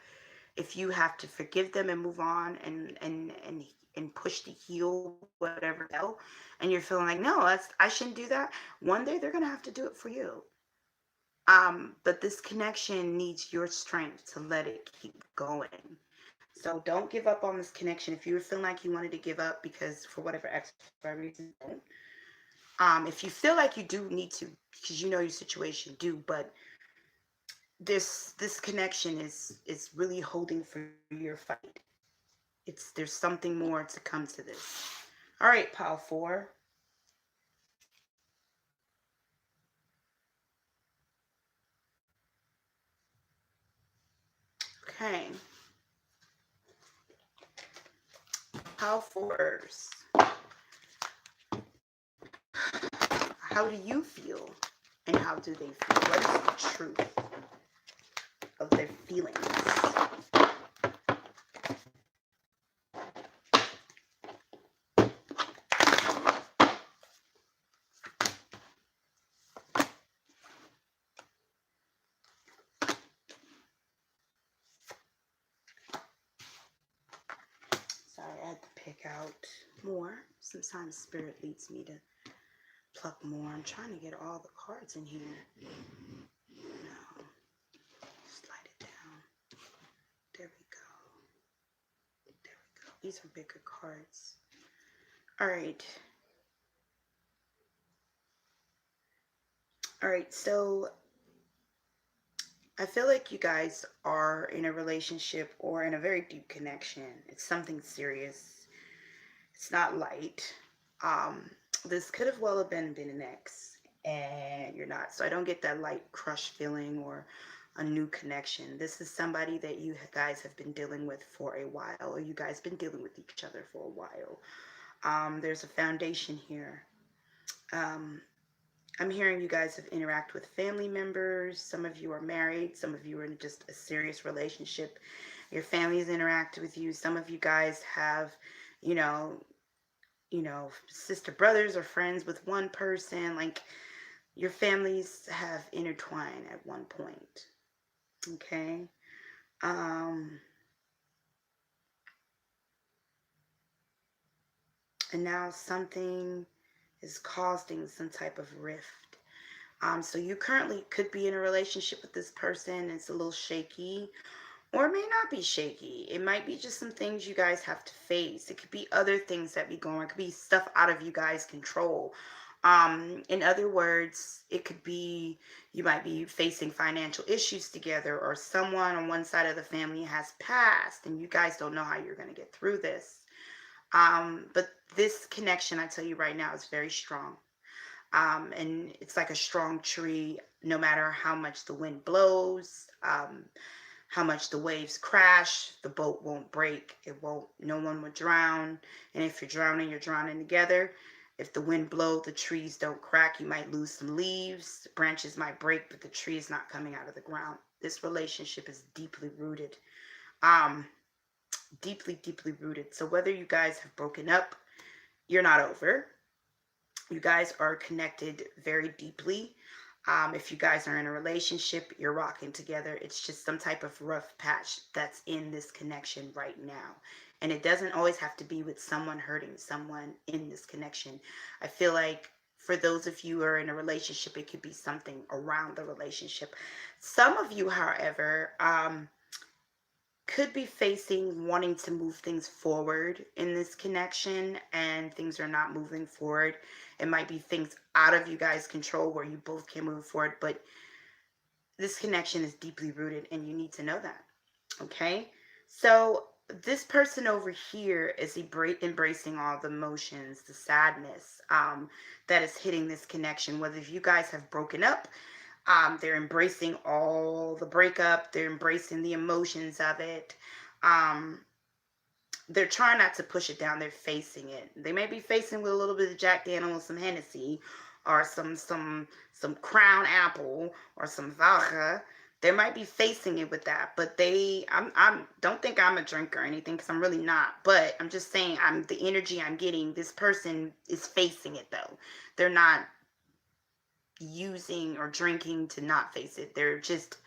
If you have to forgive them and move on and push to heal whatever hell, and you're feeling like, no, I shouldn't do that. One day they're going to have to do it for you. But this connection needs your strength to let it keep going. So don't give up on this connection. If you were feeling like you wanted to give up because for whatever extra reason, don't. If you feel like you do need to, because you know your situation, do. But this connection is really holding for your fight. There's something more to come to this. All right, pile 4. Okay. Pile 4s. How do you feel? And how do they feel? What is the truth of their feelings? Sorry, I had to pick out more. Sometimes Spirit leads me to pluck more. I'm trying to get all the cards in here. No. Slide it down. There we go. There we go. These are bigger cards. All right. All right, so I feel like you guys are in a relationship or in a very deep connection. It's something serious. It's not light. This could have well have been an ex, and you're not. So I don't get that light crush feeling or a new connection. This is somebody that you guys have been dealing with for a while, or you guys been dealing with each other for a while. There's a foundation here. I'm hearing you guys have interacted with family members. Some of you are married. Some of you are in just a serious relationship. Your families interact with you. Some of you guys have, you know, sister brothers or friends with one person. Like your families have intertwined at one point. Okay. Um, and now something is causing some type of rift. So you currently could be in a relationship with this person. It's a little shaky, or it may not be shaky. It might be just some things you guys have to face. It could be other things that be going on. It could be stuff out of you guys' control. In other words, it could be you might be facing financial issues together, or someone on one side of the family has passed and you guys don't know how you're going to get through this. But this connection, I tell you right now, is very strong. And it's like a strong tree. No matter how much the wind blows, how much the waves crash, the boat won't break. It won't, no one will drown. And if you're drowning together. If the wind blows, the trees don't crack. You might lose some leaves, branches might break, but the tree is not coming out of the ground. This relationship is deeply rooted. Um, deeply rooted. So whether you guys have broken up, you're not over. You guys are connected very deeply. If you guys are in a relationship, you're rocking together. It's just some type of rough patch that's in this connection right now. And it doesn't always have to be with someone hurting someone in this connection. I feel like for those of you who are in a relationship, it could be something around the relationship. Some of you, however, could be facing wanting to move things forward in this connection, and things are not moving forward. It might be things out of you guys' control where you both can move forward, but this connection is deeply rooted and you need to know that. Okay? So this person over here is embracing all the emotions, the sadness that is hitting this connection. Whether if you guys have broken up, they're embracing all the breakup. They're embracing the emotions of it. Um, they're trying not to push it down. They're facing it. They may be facing with a little bit of Jack Daniels, some Hennessy, or some Crown Apple, or some vodka. They might be facing it with that, but I'm don't think I'm a drinker or anything, because I'm really not. But I'm just saying, I'm the energy I'm getting. This person is facing it though. They're not using or drinking to not face it. They're just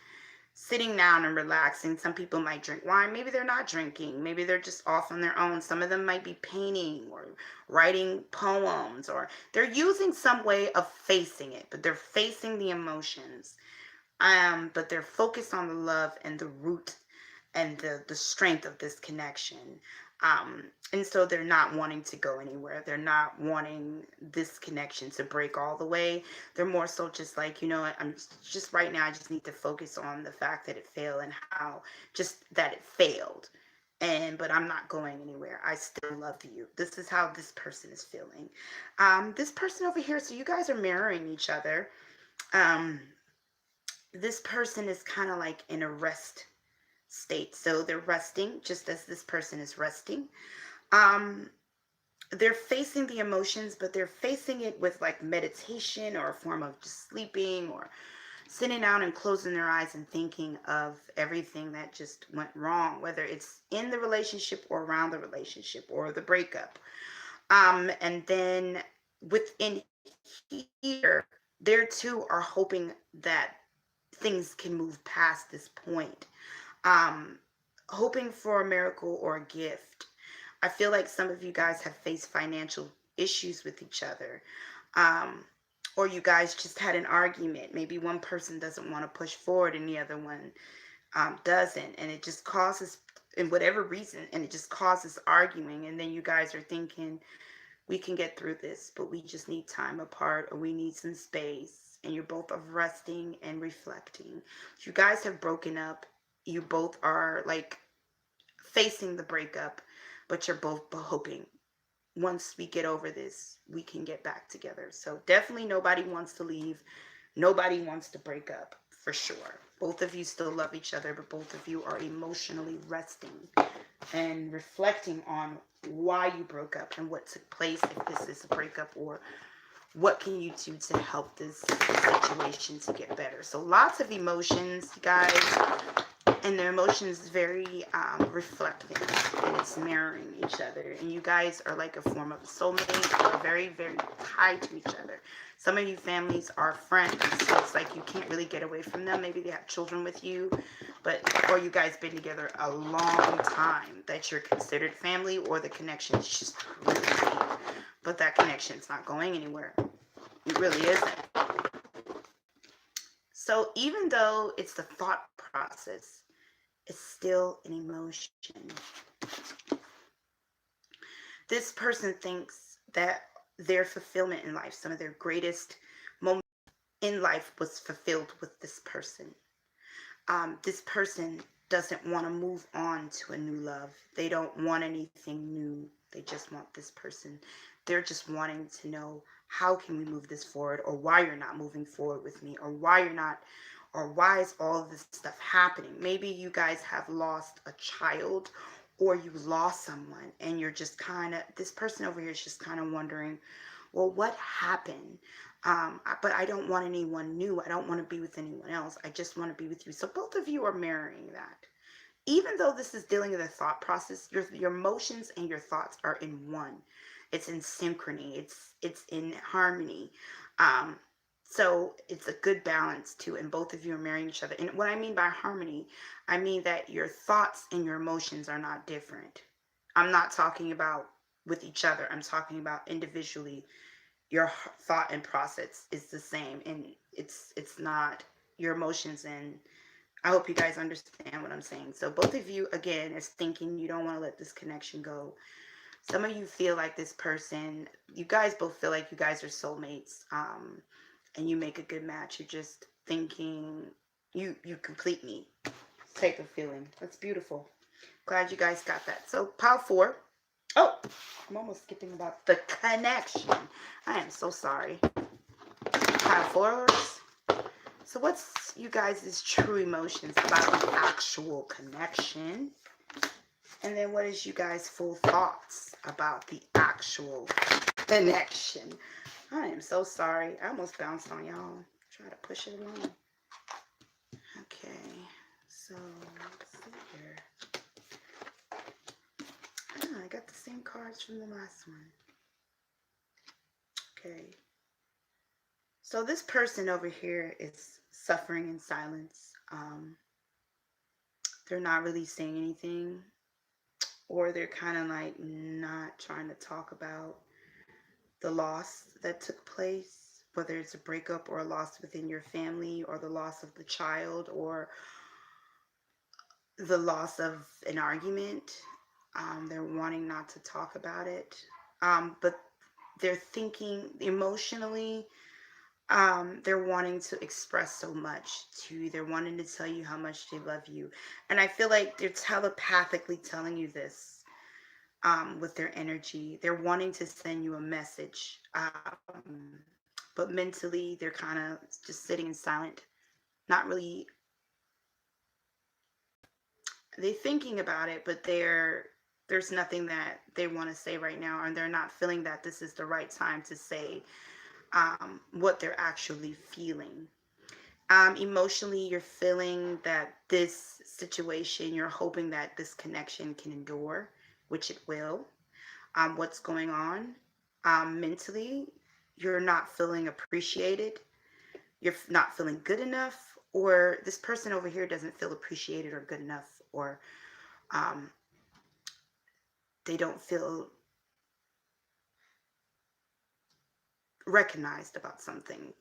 sitting down and relaxing. Some people might drink wine. Maybe they're not drinking. Maybe they're just off on their own. Some of them might be painting or writing poems, or they're using some way of facing it, but they're facing the emotions. But they're focused on the love and the root and the strength of this connection. And so they're not wanting to go anywhere. They're not wanting this connection to break all the way. They're more so just like, you know what, I'm just right now, I just need to focus on the fact that it failed, and how just that it failed. But I'm not going anywhere. I still love you. This is how this person is feeling. This person over here, so you guys are mirroring each other. This person is kind of like in a rest state. So they're resting just as this person is resting. Um, they're facing the emotions, but they're facing it with like meditation, or a form of just sleeping, or sitting down and closing their eyes and thinking of everything that just went wrong, whether it's in the relationship or around the relationship or the breakup. And then within here, there too are hoping that things can move past this point. Um, Hoping for a miracle or a gift. I feel like some of you guys have faced financial issues with each other. Um, or you guys just had an argument. Maybe one person doesn't want to push forward and the other one doesn't. And it just causes, in whatever reason, and it just causes arguing. And then you guys are thinking, we can get through this, but we just need time apart, or we need some space. And you're both of resting and reflecting. If you guys have broken up, you both are like facing the breakup, but you're both hoping once we get over this, we can get back together. So definitely nobody wants to leave. Nobody wants to break up, for sure. Both of you still love each other, but both of you are emotionally resting and reflecting on why you broke up and what took place, if this is a breakup or what can you do to help this situation to get better? So lots of emotions, guys, and their emotions very reflecting, and it's mirroring each other. And you guys are like a form of a soulmate. You're very, very tied to each other. Some of you families are friends, so it's like you can't really get away from them. Maybe they have children with you, but or you guys been together a long time that you're considered family, or the connection is just really deep, but that connection's not going anywhere. It really isn't. So even though it's the thought process, it's still an emotion. This person thinks that their fulfillment in life, some of their greatest moments in life, was fulfilled with this person. This person doesn't want to move on to a new love. They don't want anything new. They just want this person. They're just wanting to know, how can we move this forward, or why you're not moving forward with me, or why you're not, or why is all of this stuff happening. Maybe you guys have lost a child, or you lost someone, and you're just kind of, this person over here is just kind of wondering, well, what happened? But I don't want anyone new. I don't want to be with anyone else. I just want to be with you. So both of you are mirroring that. Even though this is dealing with a thought process, your emotions and your thoughts are in one. It's in synchrony. It's in harmony. Um, so it's a good balance too. And both of you are marrying each other. And what I mean by harmony, I mean that your thoughts and your emotions are not different. I'm not talking about with each other. I'm talking about individually. Your thought and process is the same, and it's not your emotions. And I hope you guys understand what I'm saying. So both of you, again, is thinking you don't want to let this connection go. Some of you feel like this person, you guys both feel like you guys are soulmates, and you make a good match. You're just thinking you complete me type of feeling. That's beautiful. Glad you guys got that. So pile 4. Oh, I'm almost skipping about the connection. I am so sorry. Pile 4. So what's you guys' true emotions about the actual connection? And then what is you guys' full thoughts about the actual connection? I am so sorry. I almost bounced on y'all. Try to push it along. Okay. So let's see here. I got the same cards from the last one. Okay. So this person over here is suffering in silence. They're not really saying anything, or they're kind of like not trying to talk about the loss that took place, whether it's a breakup or a loss within your family, or the loss of the child, or the loss of an argument. They're wanting not to talk about it, but they're thinking emotionally. They're wanting to express so much to you. They're wanting to tell you how much they love you. And I feel like they're telepathically telling you this, with their energy. They're wanting to send you a message. But mentally, they're kind of just sitting in silent, not really, they're thinking about it, but there's nothing that they want to say right now, and they're not feeling that this is the right time to say what they're actually feeling. Emotionally, you're feeling that this situation, you're hoping that this connection can endure, which it will. What's going on? Mentally, you're not feeling appreciated. You're not feeling good enough, or this person over here doesn't feel appreciated or good enough, or um, they don't feel recognized about something.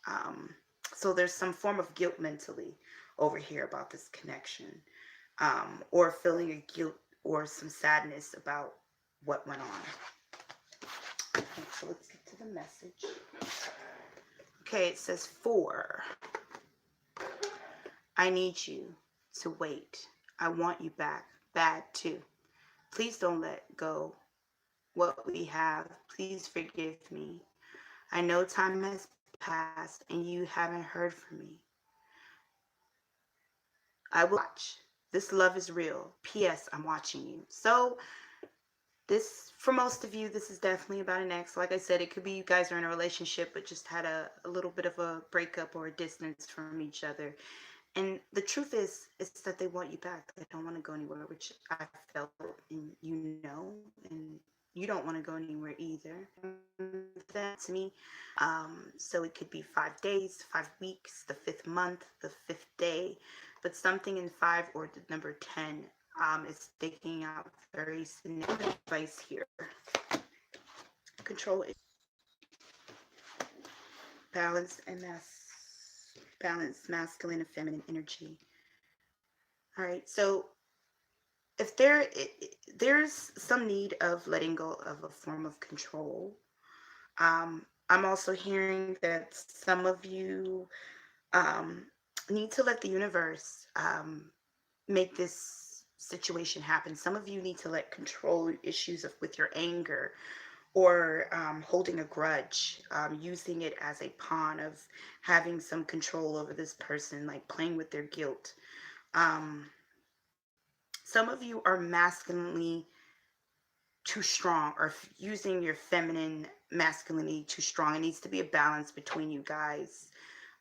Um, so there's some form of guilt mentally over here about this connection, or feeling a guilt or some sadness about what went on. Okay, so let's get to the message. Okay, it says 4. I need you to wait. I want you back, bad too. Please don't let go what we have. Please forgive me. I know time has passed and you haven't heard from me. I will watch. This love is real. P.S. I'm watching you. So This, for most of you, this is definitely about an ex. Like I said, it could be you guys are in a relationship but just had a little bit of a breakup or a distance from each other. And the truth is that they want you back. They don't want to go anywhere, which I felt, and you know, and you don't want to go anywhere either. That to me. So it could be 5 days, 5 weeks, the fifth month, the fifth day, but something in five or the number 10 is sticking out very significant advice here. Control, balance, and balance masculine and feminine energy. All right, so if there's some need of letting go of a form of control. I'm also hearing that some of you um, need to let the universe make this situation happen. Some of you need to let control issues with your anger or holding a grudge, using it as a pawn of having some control over this person, like playing with their guilt. Um, some of you are masculinely too strong, or using your feminine masculinity too strong. It needs to be a balance between you guys,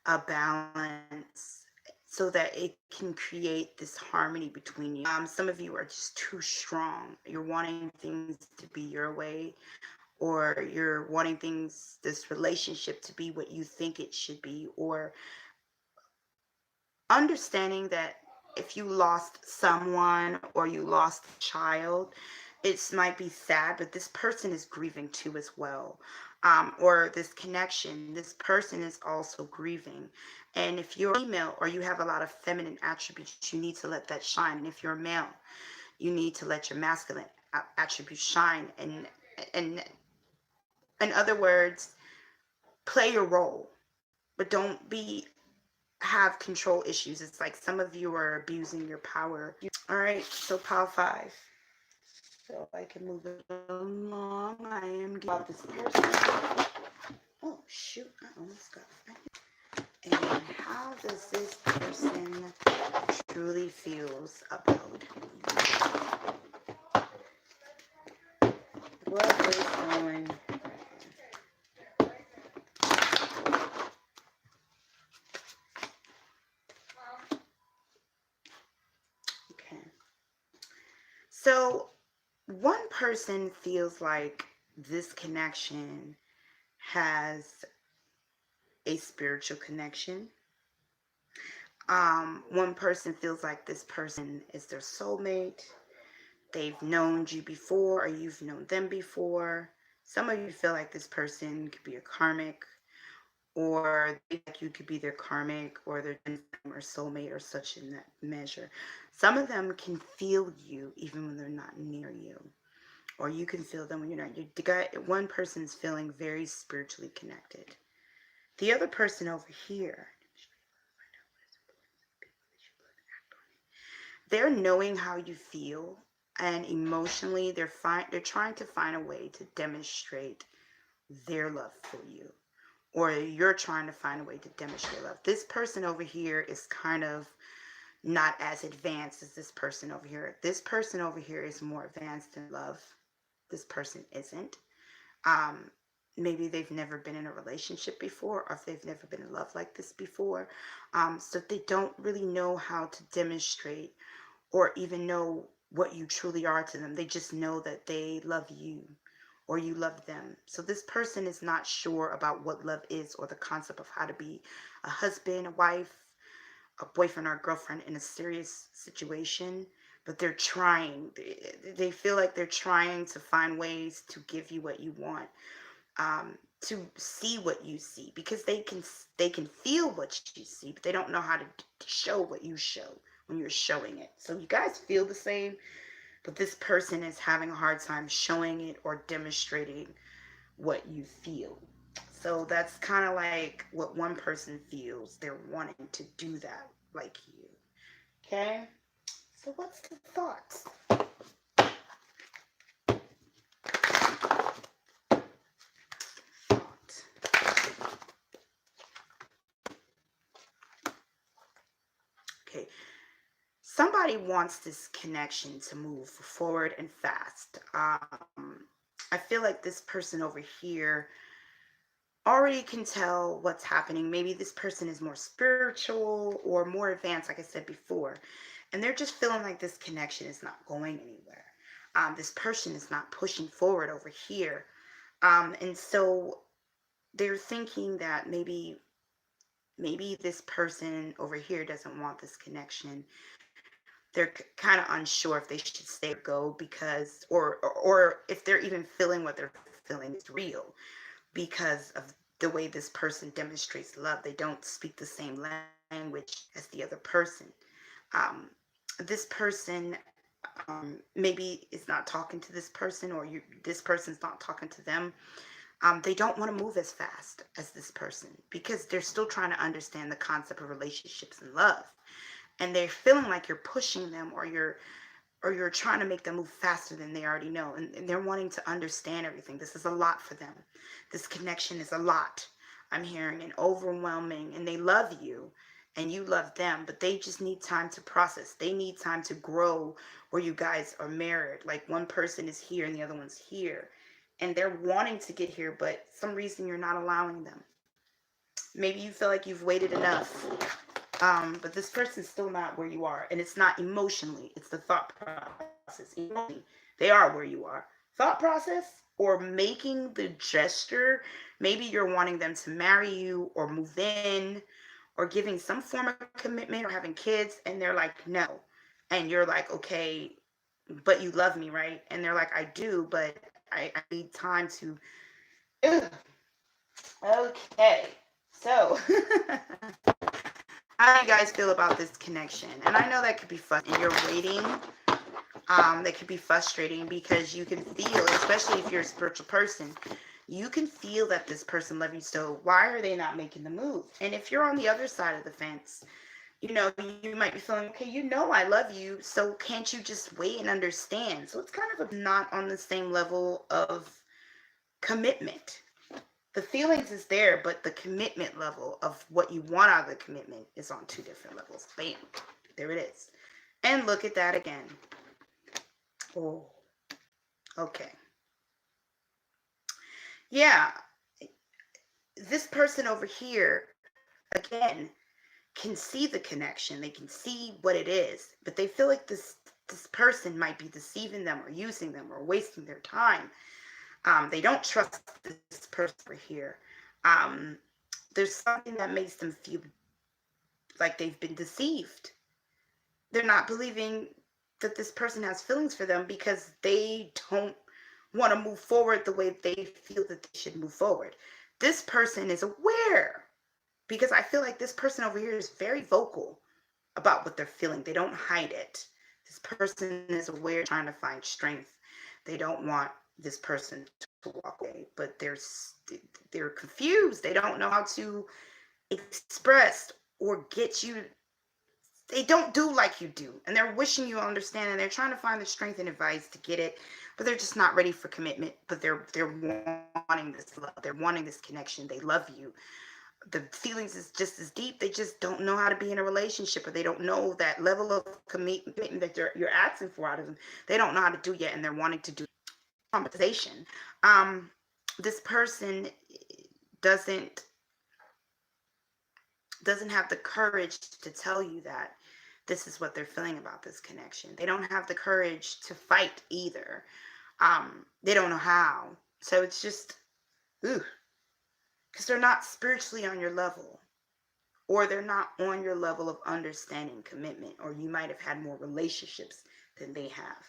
a balance so that it can create this harmony between you. Some of you are just too strong. You're wanting things to be your way, or you're wanting things, this relationship to be what you think it should be, or understanding that if you lost someone or you lost a child, it might be sad, but this person is grieving too as well. Or this connection, this person is also grieving. And if you're female or you have a lot of feminine attributes, you need to let that shine. And if you're a male, you need to let your masculine attributes shine. And in other words, play your role, but don't be have control issues. It's like some of you are abusing your power. All right, so pile 5. So I can move it along. I am about this person. Oh shoot, I almost got it. And how does this person truly feels about what is going? Okay. So one person feels like this connection has a spiritual connection. One person feels like this person is their soulmate. They've known you before, or you've known them before. Some of you feel like this person could be a karmic, or like you could be their karmic or their or soulmate, or such in that measure. Some of them can feel you even when they're not near you, or you can feel them when you're not. One person's feeling very spiritually connected. The other person over here, they're knowing how you feel, and emotionally they're trying to find a way to demonstrate their love for you, or you're trying to find a way to demonstrate love. This person over here is kind of not as advanced as this person over here. This person over here is more advanced in love. This person isn't. um Maybe they've never been in a relationship before, or if they've never been in love like this before. So they don't really know how to demonstrate or even know what you truly are to them. They just know that they love you or you love them. So this person is not sure about what love is, or the concept of how to be a husband, a wife, a boyfriend, or a girlfriend in a serious situation. But they're trying. They feel like they're trying to find ways to give you what you want, to see what you see, because they can feel what you see, but they don't know how to show what you show when you're showing it. So you guys feel the same, but this person is having a hard time showing it or demonstrating what you feel. So that's kind of like what one person feels. They're wanting to do that like you. Okay? So what's the thoughts? Okay. Somebody wants this connection to move forward and fast. I feel like this person over here already can tell what's happening. Maybe this person is more spiritual or more advanced, like I said before, and they're just feeling like this connection is not going anywhere. This person is not pushing forward over here. And so they're thinking that maybe this person over here doesn't want this connection. They're kind of unsure if they should stay or go, because or if they're even feeling what they're feeling is real, because of the way this person demonstrates love. They don't speak the same language as the other person. This person maybe is not talking to this person, or this person's not talking to them. They don't want to move as fast as this person because they're still trying to understand the concept of relationships and love, and they're feeling like you're pushing them, or you're trying to make them move faster than they already know, and they're wanting to understand everything. This is a lot for them. This connection is a lot. I'm hearing an overwhelming, and they love you and you love them, but they just need time to process. They need time to grow where you guys are married. Like, one person is here and the other one's here, and they're wanting to get here, but some reason you're not allowing them. Maybe you feel like you've waited enough, but this person's still not where you are, and it's not emotionally, it's the thought process. Emotionally, they are where you are. Thought process, or making the gesture, maybe you're wanting them to marry you or move in or giving some form of commitment or having kids, and they're like, no. And you're like, okay, but you love me, right? And they're like, I do, but I need time to. Ugh. Okay, so how do you guys feel about this connection? And I know that could be fun, and you're waiting. That could be frustrating because you can feel, especially if you're a spiritual person, you can feel that this person loves you. So why are they not making the move? And if you're on the other side of the fence, you might be feeling, okay, I love you, so can't you just wait and understand? So it's kind of not on the same level of commitment. The feelings is there, but the commitment level of what you want out of the commitment is on two different levels. Bam, there it is. And look at that again. Oh, okay. Yeah, this person over here, again, can see the connection. They can see what it is, but they feel like this person might be deceiving them or using them or wasting their time. They don't trust this person over here. There's something that makes them feel like they've been deceived. They're not believing that this person has feelings for them because they don't want to move forward the way they feel that they should move forward. This person is aware, because I feel like this person over here is very vocal about what they're feeling. They don't hide it. This person is aware, trying to find strength. They don't want this person to walk away, but they're confused. They don't know how to express or get you. They don't do like you do, and they're wishing you understand, and they're trying to find the strength and advice to get it, but they're just not ready for commitment. But they're wanting this love. They're wanting this connection. They love you. The feelings is just as deep. They just don't know how to be in a relationship, or they don't know that level of commitment that you're asking for out of them. They don't know how to do yet, and they're wanting to do conversation. This person doesn't have the courage to tell you that this is what they're feeling about this connection. They don't have the courage to fight either. They don't know how. So it's just, ooh, because they're not spiritually on your level, or they're not on your level of understanding commitment, or you might have had more relationships than they have.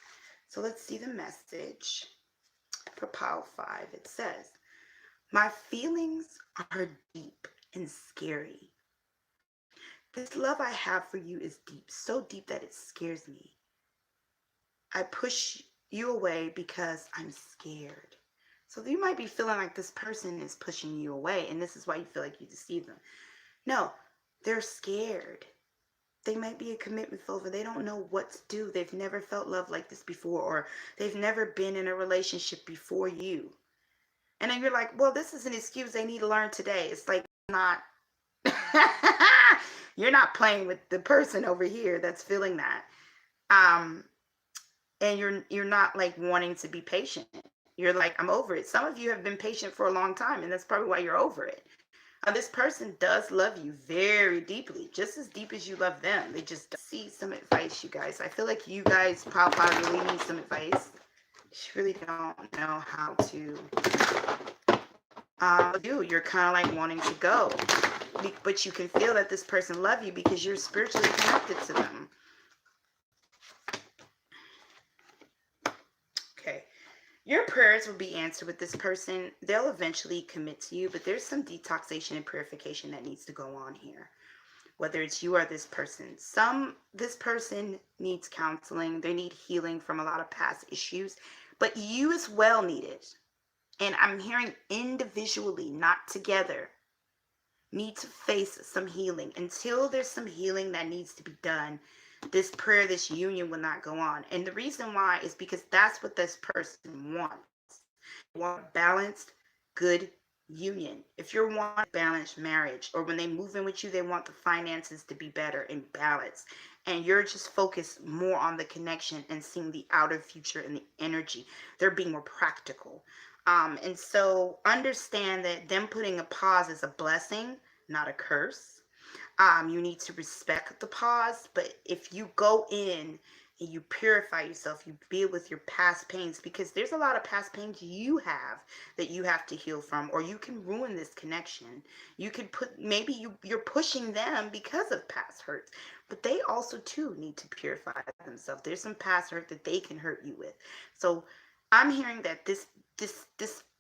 So let's see the message for pile 5. It says, my feelings are deep and scary. This love I have for you is deep, so deep that it scares me. I push you away because I'm scared. So you might be feeling like this person is pushing you away, and this is why you feel like you deceive them. No, they're scared. They might be a commitment phobe. They don't know what to do. They've never felt love like this before, or they've never been in a relationship before you. And then you're like, well, this is an excuse they need to learn today. It's like, not. You're not playing with the person over here that's feeling that. Um, and you're not like wanting to be patient. You're like, I'm over it. Some of you have been patient for a long time, and that's probably why you're over it. This person does love you very deeply, just as deep as you love them. They just see some advice, you guys. I feel like you guys probably really need some advice. You really don't know how to do. You're kind of like wanting to go, but you can feel that this person loves you because you're spiritually connected to them. Okay. Your prayers will be answered with this person. They'll eventually commit to you, but there's some detoxification and purification that needs to go on here. Whether it's you or this person. This person needs counseling. They need healing from a lot of past issues, but you as well need it. And I'm hearing individually, not together, need to face some healing. Until there's some healing that needs to be done, this prayer, this union will not go on. And the reason why is because that's what this person wants. They want balanced, good union. If you're wanting balanced marriage, or when they move in with you, they want the finances to be better and balanced. And you're just focused more on the connection and seeing the outer future and the energy. They're being more practical. And so understand that them putting a pause is a blessing, not a curse. You need to respect the pause, but if you go in and you purify yourself, you deal with your past pains, because there's a lot of past pains you have that you have to heal from, or you can ruin this connection. You could put, maybe you're pushing them because of past hurts, but they also too need to purify themselves. There's some past hurt that they can hurt you with. So I'm hearing that this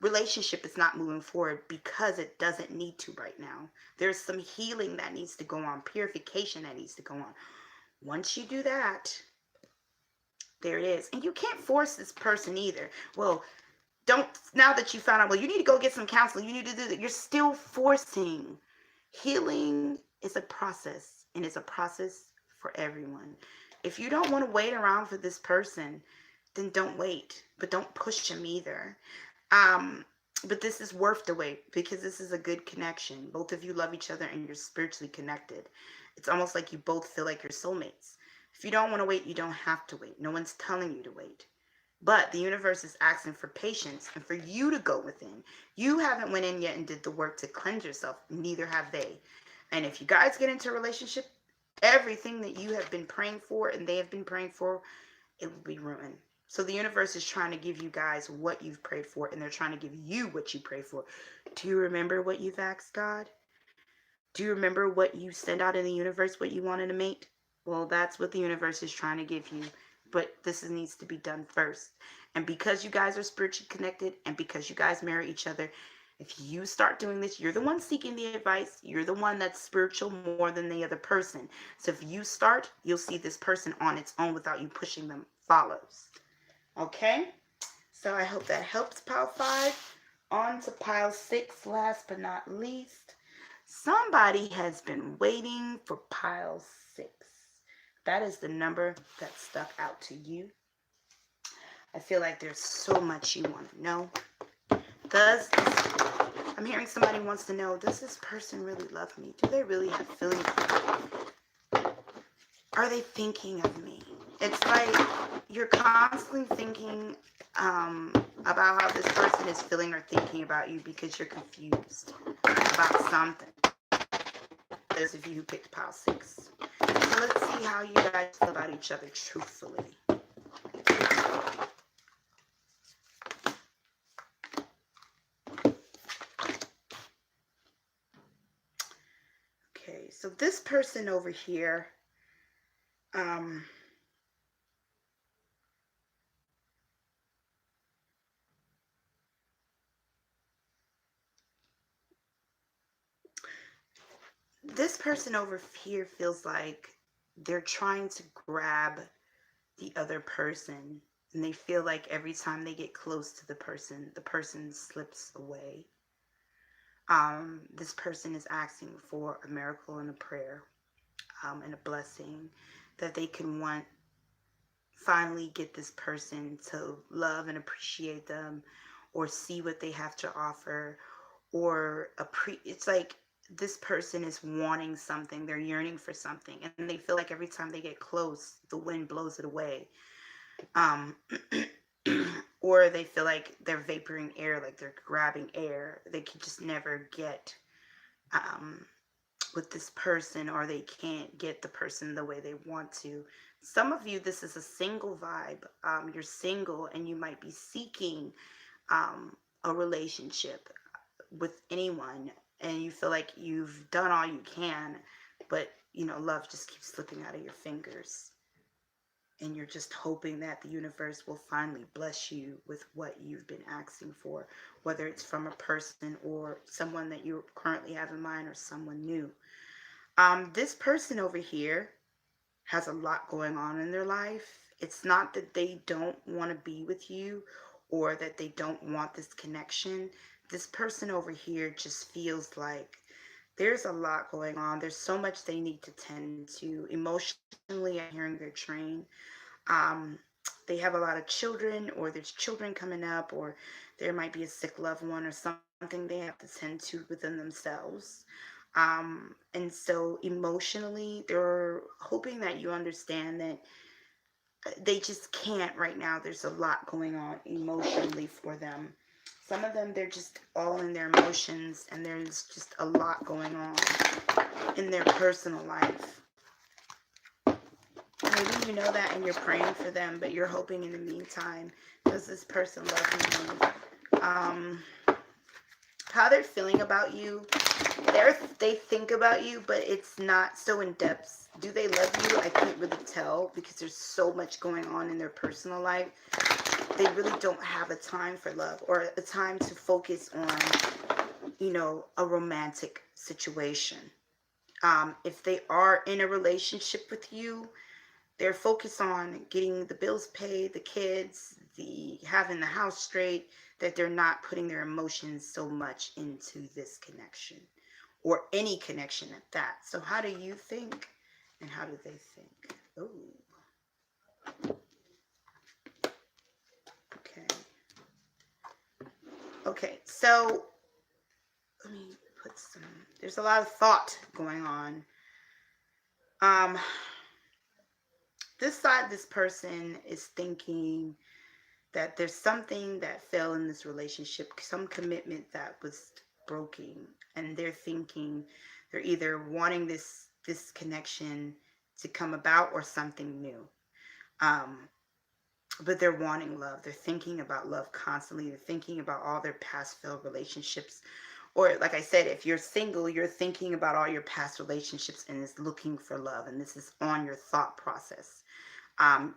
relationship is not moving forward because it doesn't need to right now. There's some healing that needs to go on, purification that needs to go on. Once you do that, there it is. And you can't force this person either. Well, don't, now that you found out, well, you need to go get some counseling, you need to do that. You're still forcing. Healing is a process, and it's a process for everyone. If you don't want to wait around for this person, then don't wait, but don't push them either. But this is worth the wait because this is a good connection. Both of you love each other and you're spiritually connected. It's almost like you both feel like you're soulmates. If you don't want to wait, you don't have to wait. No one's telling you to wait. But the universe is asking for patience and for you to go within. You haven't went in yet and did the work to cleanse yourself. Neither have they. And if you guys get into a relationship, everything that you have been praying for and they have been praying for, it will be ruined. So the universe is trying to give you guys what you've prayed for, and they're trying to give you what you pray for. Do you remember what you've asked God? Do you remember what you sent out in the universe, what you wanted to mate? Well, that's what the universe is trying to give you. But this needs to be done first. And because you guys are spiritually connected and because you guys marry each other, if you start doing this, you're the one seeking the advice. You're the one that's spiritual more than the other person. So if you start, you'll see this person on its own without you pushing them follows. Okay, so I hope that helps pile 5. On to pile 6, last but not least. Somebody has been waiting for pile 6. That is the number that stuck out to you. I feel like there's so much you want to know. I'm hearing somebody wants to know, does this person really love me? Do they really have feelings for me? Are they thinking of me? It's like you're constantly thinking about how this person is feeling or thinking about you because you're confused about something. Those of you who picked pile 6. So let's see how you guys feel about each other truthfully. Okay, so this person over here, this person over here feels like they're trying to grab the other person, and they feel like every time they get close to the person slips away. This person is asking for a miracle and a prayer, and a blessing that they can finally get this person to love and appreciate them, or see what they have to offer, or it's like this person is wanting something. They're yearning for something, and they feel like every time they get close, the wind blows it away. Um, or they feel like they're vaporing air, like they're grabbing air. They can just never get um, with this person, or they can't get the person the way they want to. Some of you, this is a single vibe. You're single and you might be seeking a relationship with anyone, and you feel like you've done all you can, but love just keeps slipping out of your fingers. And you're just hoping that the universe will finally bless you with what you've been asking for, whether it's from a person or someone that you currently have in mind or someone new. This person over here has a lot going on in their life. It's not that they don't want to be with you or that they don't want this connection. This person over here just feels like there's a lot going on. There's so much they need to tend to. Emotionally, I'm hearing they're drained. Um, they have a lot of children, or there's children coming up, or there might be a sick loved one or something they have to tend to within themselves. And so emotionally, they're hoping that you understand that they just can't right now. There's a lot going on emotionally for them. Some of them, they're just all in their emotions, and there's just a lot going on in their personal life. Maybe you know that and you're praying for them, but you're hoping in the meantime, does this person love you? How they're feeling about you, they think about you, but it's not so in depth. Do they love you? I can't really tell because there's so much going on in their personal life. They really don't have a time for love or a time to focus on, a romantic situation. If they are in a relationship with you, they're focused on getting the bills paid, the kids, the having the house straight, that they're not putting their emotions so much into this connection or any connection at that. So how do you think and how do they think? Oh, okay. Okay, so let me put some, there's a lot of thought going on. This side, this person is thinking that there's something that fell in this relationship, some commitment that was broken, and they're thinking they're either wanting this connection to come about or something new. Um, but they're wanting love. They're thinking about love constantly. They're thinking about all their past failed relationships. Or like I said, if you're single, you're thinking about all your past relationships and is looking for love, and this is on your thought process. um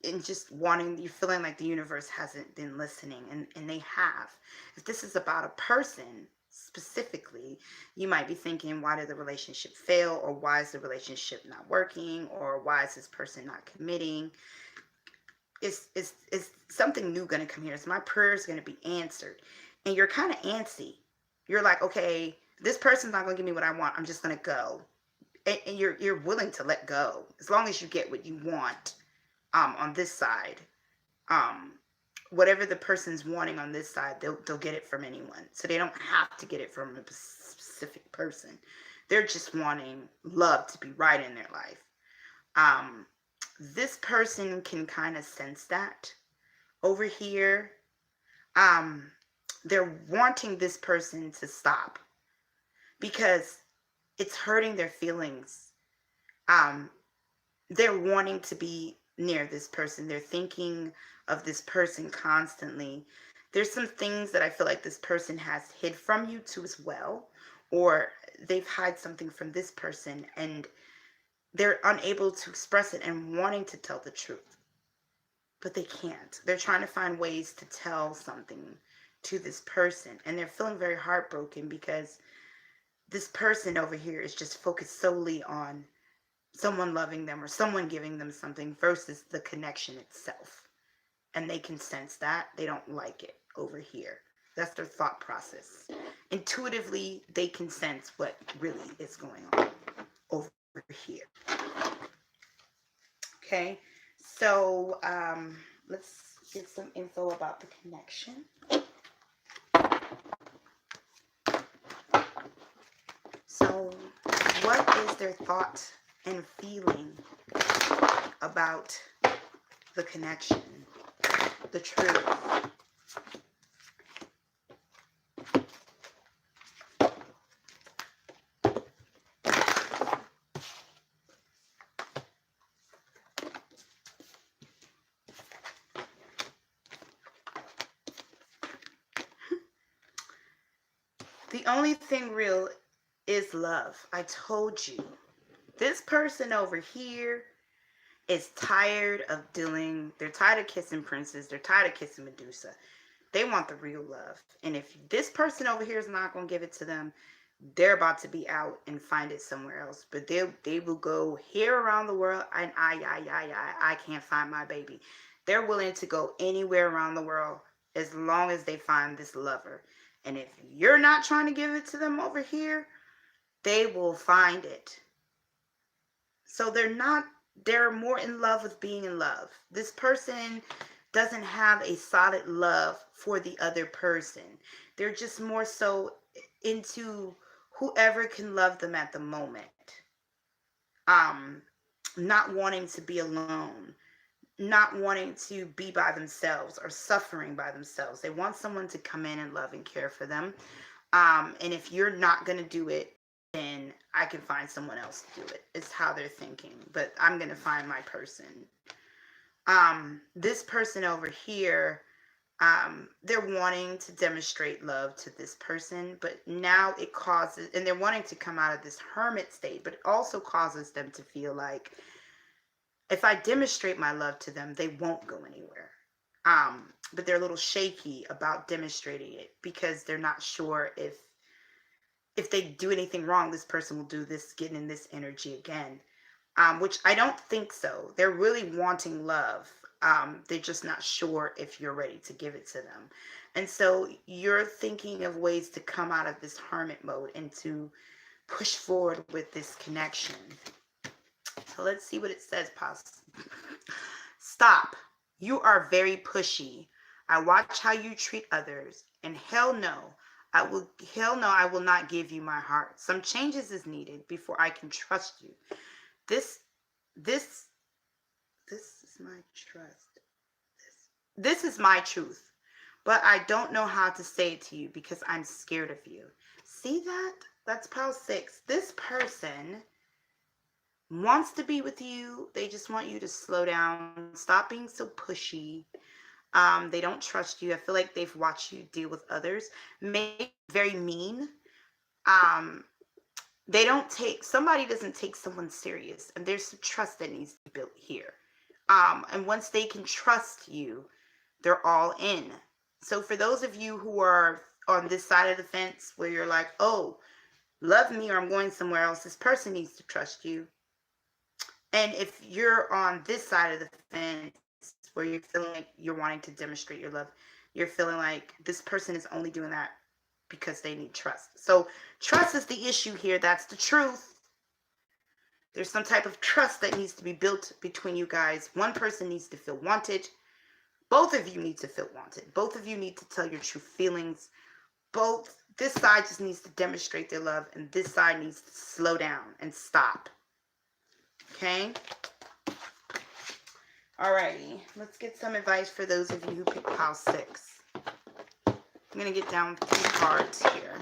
and just wanting, you're feeling like the universe hasn't been listening, and they have. If this is about a person specifically, you might be thinking, why did the relationship fail, or why is the relationship not working, or why is this person not committing? Is something new going to come here? Is my prayers going to be answered? And you're kind of antsy. You're like, okay, this person's not going to give me what I want, I'm just going to go. And you're willing to let go as long as you get what you want. On this side, um whatever the person's wanting on this side, they'll get it from anyone, so they don't have to get it from a specific person. They're just wanting love to be right in their life. This person can kind of sense that over here. um they're wanting this person to stop because it's hurting their feelings. um they're wanting to be near this person. They're thinking of this person constantly. There's some things that I feel like this person has hid from you too as well, or they've hid something from this person and they're unable to express it and wanting to tell the truth, but they can't. They're trying to find ways to tell something to this person, and they're feeling very heartbroken because this person over here is just focused solely on someone loving them or someone giving them something versus the connection itself. And they can sense that. They don't like it over here. That's their thought process. Intuitively, they can sense what really is going on over here. Okay, so let's get some info about the connection. Now, what is their thought and feeling about the connection, the truth? The only thing real is love. I told you. This person over here is tired of they're tired of kissing Princess. They're tired of kissing Medusa. They want the real love. And if this person over here is not going to give it to them, they're about to be out and find it somewhere else. But they will go here around the world and I can't find my baby. They're willing to go anywhere around the world as long as they find this lover. And if you're not trying to give it to them over here, they will find it. So they're more in love with being in love. This person doesn't have a solid love for the other person. They're just more so into whoever can love them at the moment. Not wanting to be alone, not wanting to be by themselves or suffering by themselves. They want someone to come in and love and care for them. And if you're not going to do it, then I can find someone else to do it. It's how they're thinking. But I'm going to find my person. This person over here, they're wanting to demonstrate love to this person, but now it causes, and they're wanting to come out of this hermit state, but it also causes them to feel like if I demonstrate my love to them, they won't go anywhere. But they're a little shaky about demonstrating it because they're not sure if they do anything wrong, this person will do this, get in this energy again. Which I don't think so. They're really wanting love. They're just not sure if you're ready to give it to them. And so you're thinking of ways to come out of this hermit mode and to push forward with this connection. So let's see what it says, Paz. Stop. You are very pushy. I watch how you treat others. And hell no, I will not give you my heart. Some changes is needed before I can trust you. This is my trust. This is my truth. But I don't know how to say it to you because I'm scared of you. See that? That's pile 6. This person wants to be with you. They just want you to slow down. Stop being so pushy. They don't trust you. I feel like they've watched you deal with others. Maybe very mean. Somebody doesn't take someone serious, and there's some trust that needs to be built here. And once they can trust you, they're all in. So for those of you who are on this side of the fence where you're like, oh, love me or I'm going somewhere else, this person needs to trust you. And if you're on this side of the fence where you're feeling like you're wanting to demonstrate your love, you're feeling like this person is only doing that because they need trust. So trust is the issue here. That's the truth. There's some type of trust that needs to be built between you guys. One person needs to feel wanted. Both of you need to feel wanted. Both of you need to tell your true feelings. This side just needs to demonstrate their love, and this side needs to slow down and stop. Okay? Alrighty. Let's get some advice for those of you who picked pile 6. I'm going to get down 3 cards here.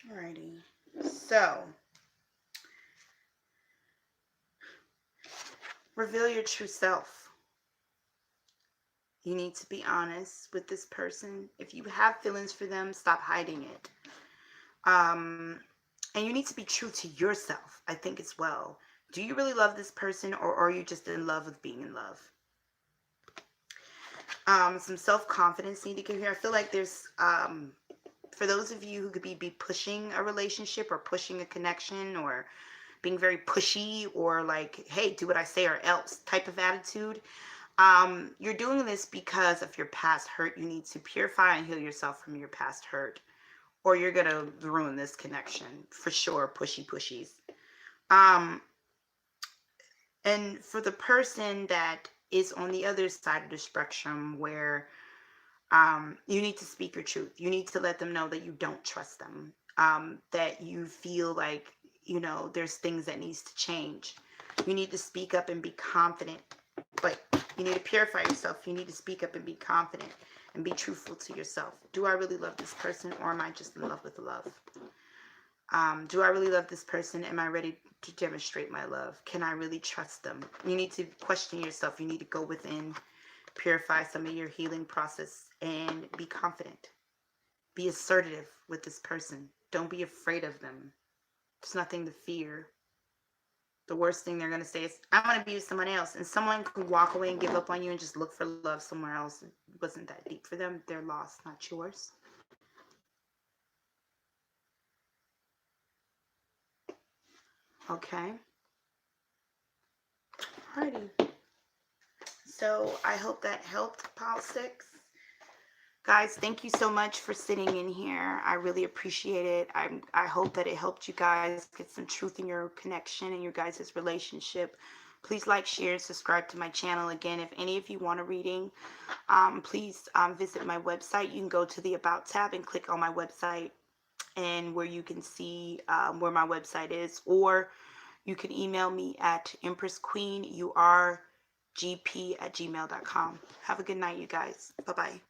Alrighty. So, reveal your true self. You need to be honest with this person. If you have feelings for them, stop hiding it. And you need to be true to yourself, I think, as well. Do you really love this person, or are you just in love with being in love? Some self-confidence need to get here. I feel like there's, for those of you who could be pushing a relationship or pushing a connection or being very pushy or like, hey, do what I say or else type of attitude. You're doing this because of your past hurt. You need to purify and heal yourself from your past hurt, or you're going to ruin this connection for sure. Pushies. And for the person that is on the other side of the spectrum where you need to speak your truth. You need to let them know that you don't trust them. That you feel like, there's things that needs to change. You need to speak up and be confident. But you need to purify yourself. You need to speak up and be confident and be truthful to yourself. Do I really love this person, or am I just in love with the love? Do I really love this person? Am I ready to demonstrate my love? Can I really trust them? You need to question yourself. You need to go within, purify some of your healing process, and be confident. Be assertive with this person. Don't be afraid of them. There's nothing to fear. The worst thing they're going to say is, I want to be with someone else. And someone could walk away and give up on you and just look for love somewhere else. It wasn't that deep for them. Their loss, not yours. Okay. Alrighty. So I hope that helped, Pile 6. Guys, thank you so much for sitting in here. I really appreciate it. I hope that it helped you guys get some truth in your connection and your guys' relationship. Please like, share, and subscribe to my channel. Again, if any of you want a reading, please visit my website. You can go to the About tab and click on my website, and where you can see where my website is. Or you can email me at empressqueenurgp@gmail.com. Have a good night, you guys. Bye-bye.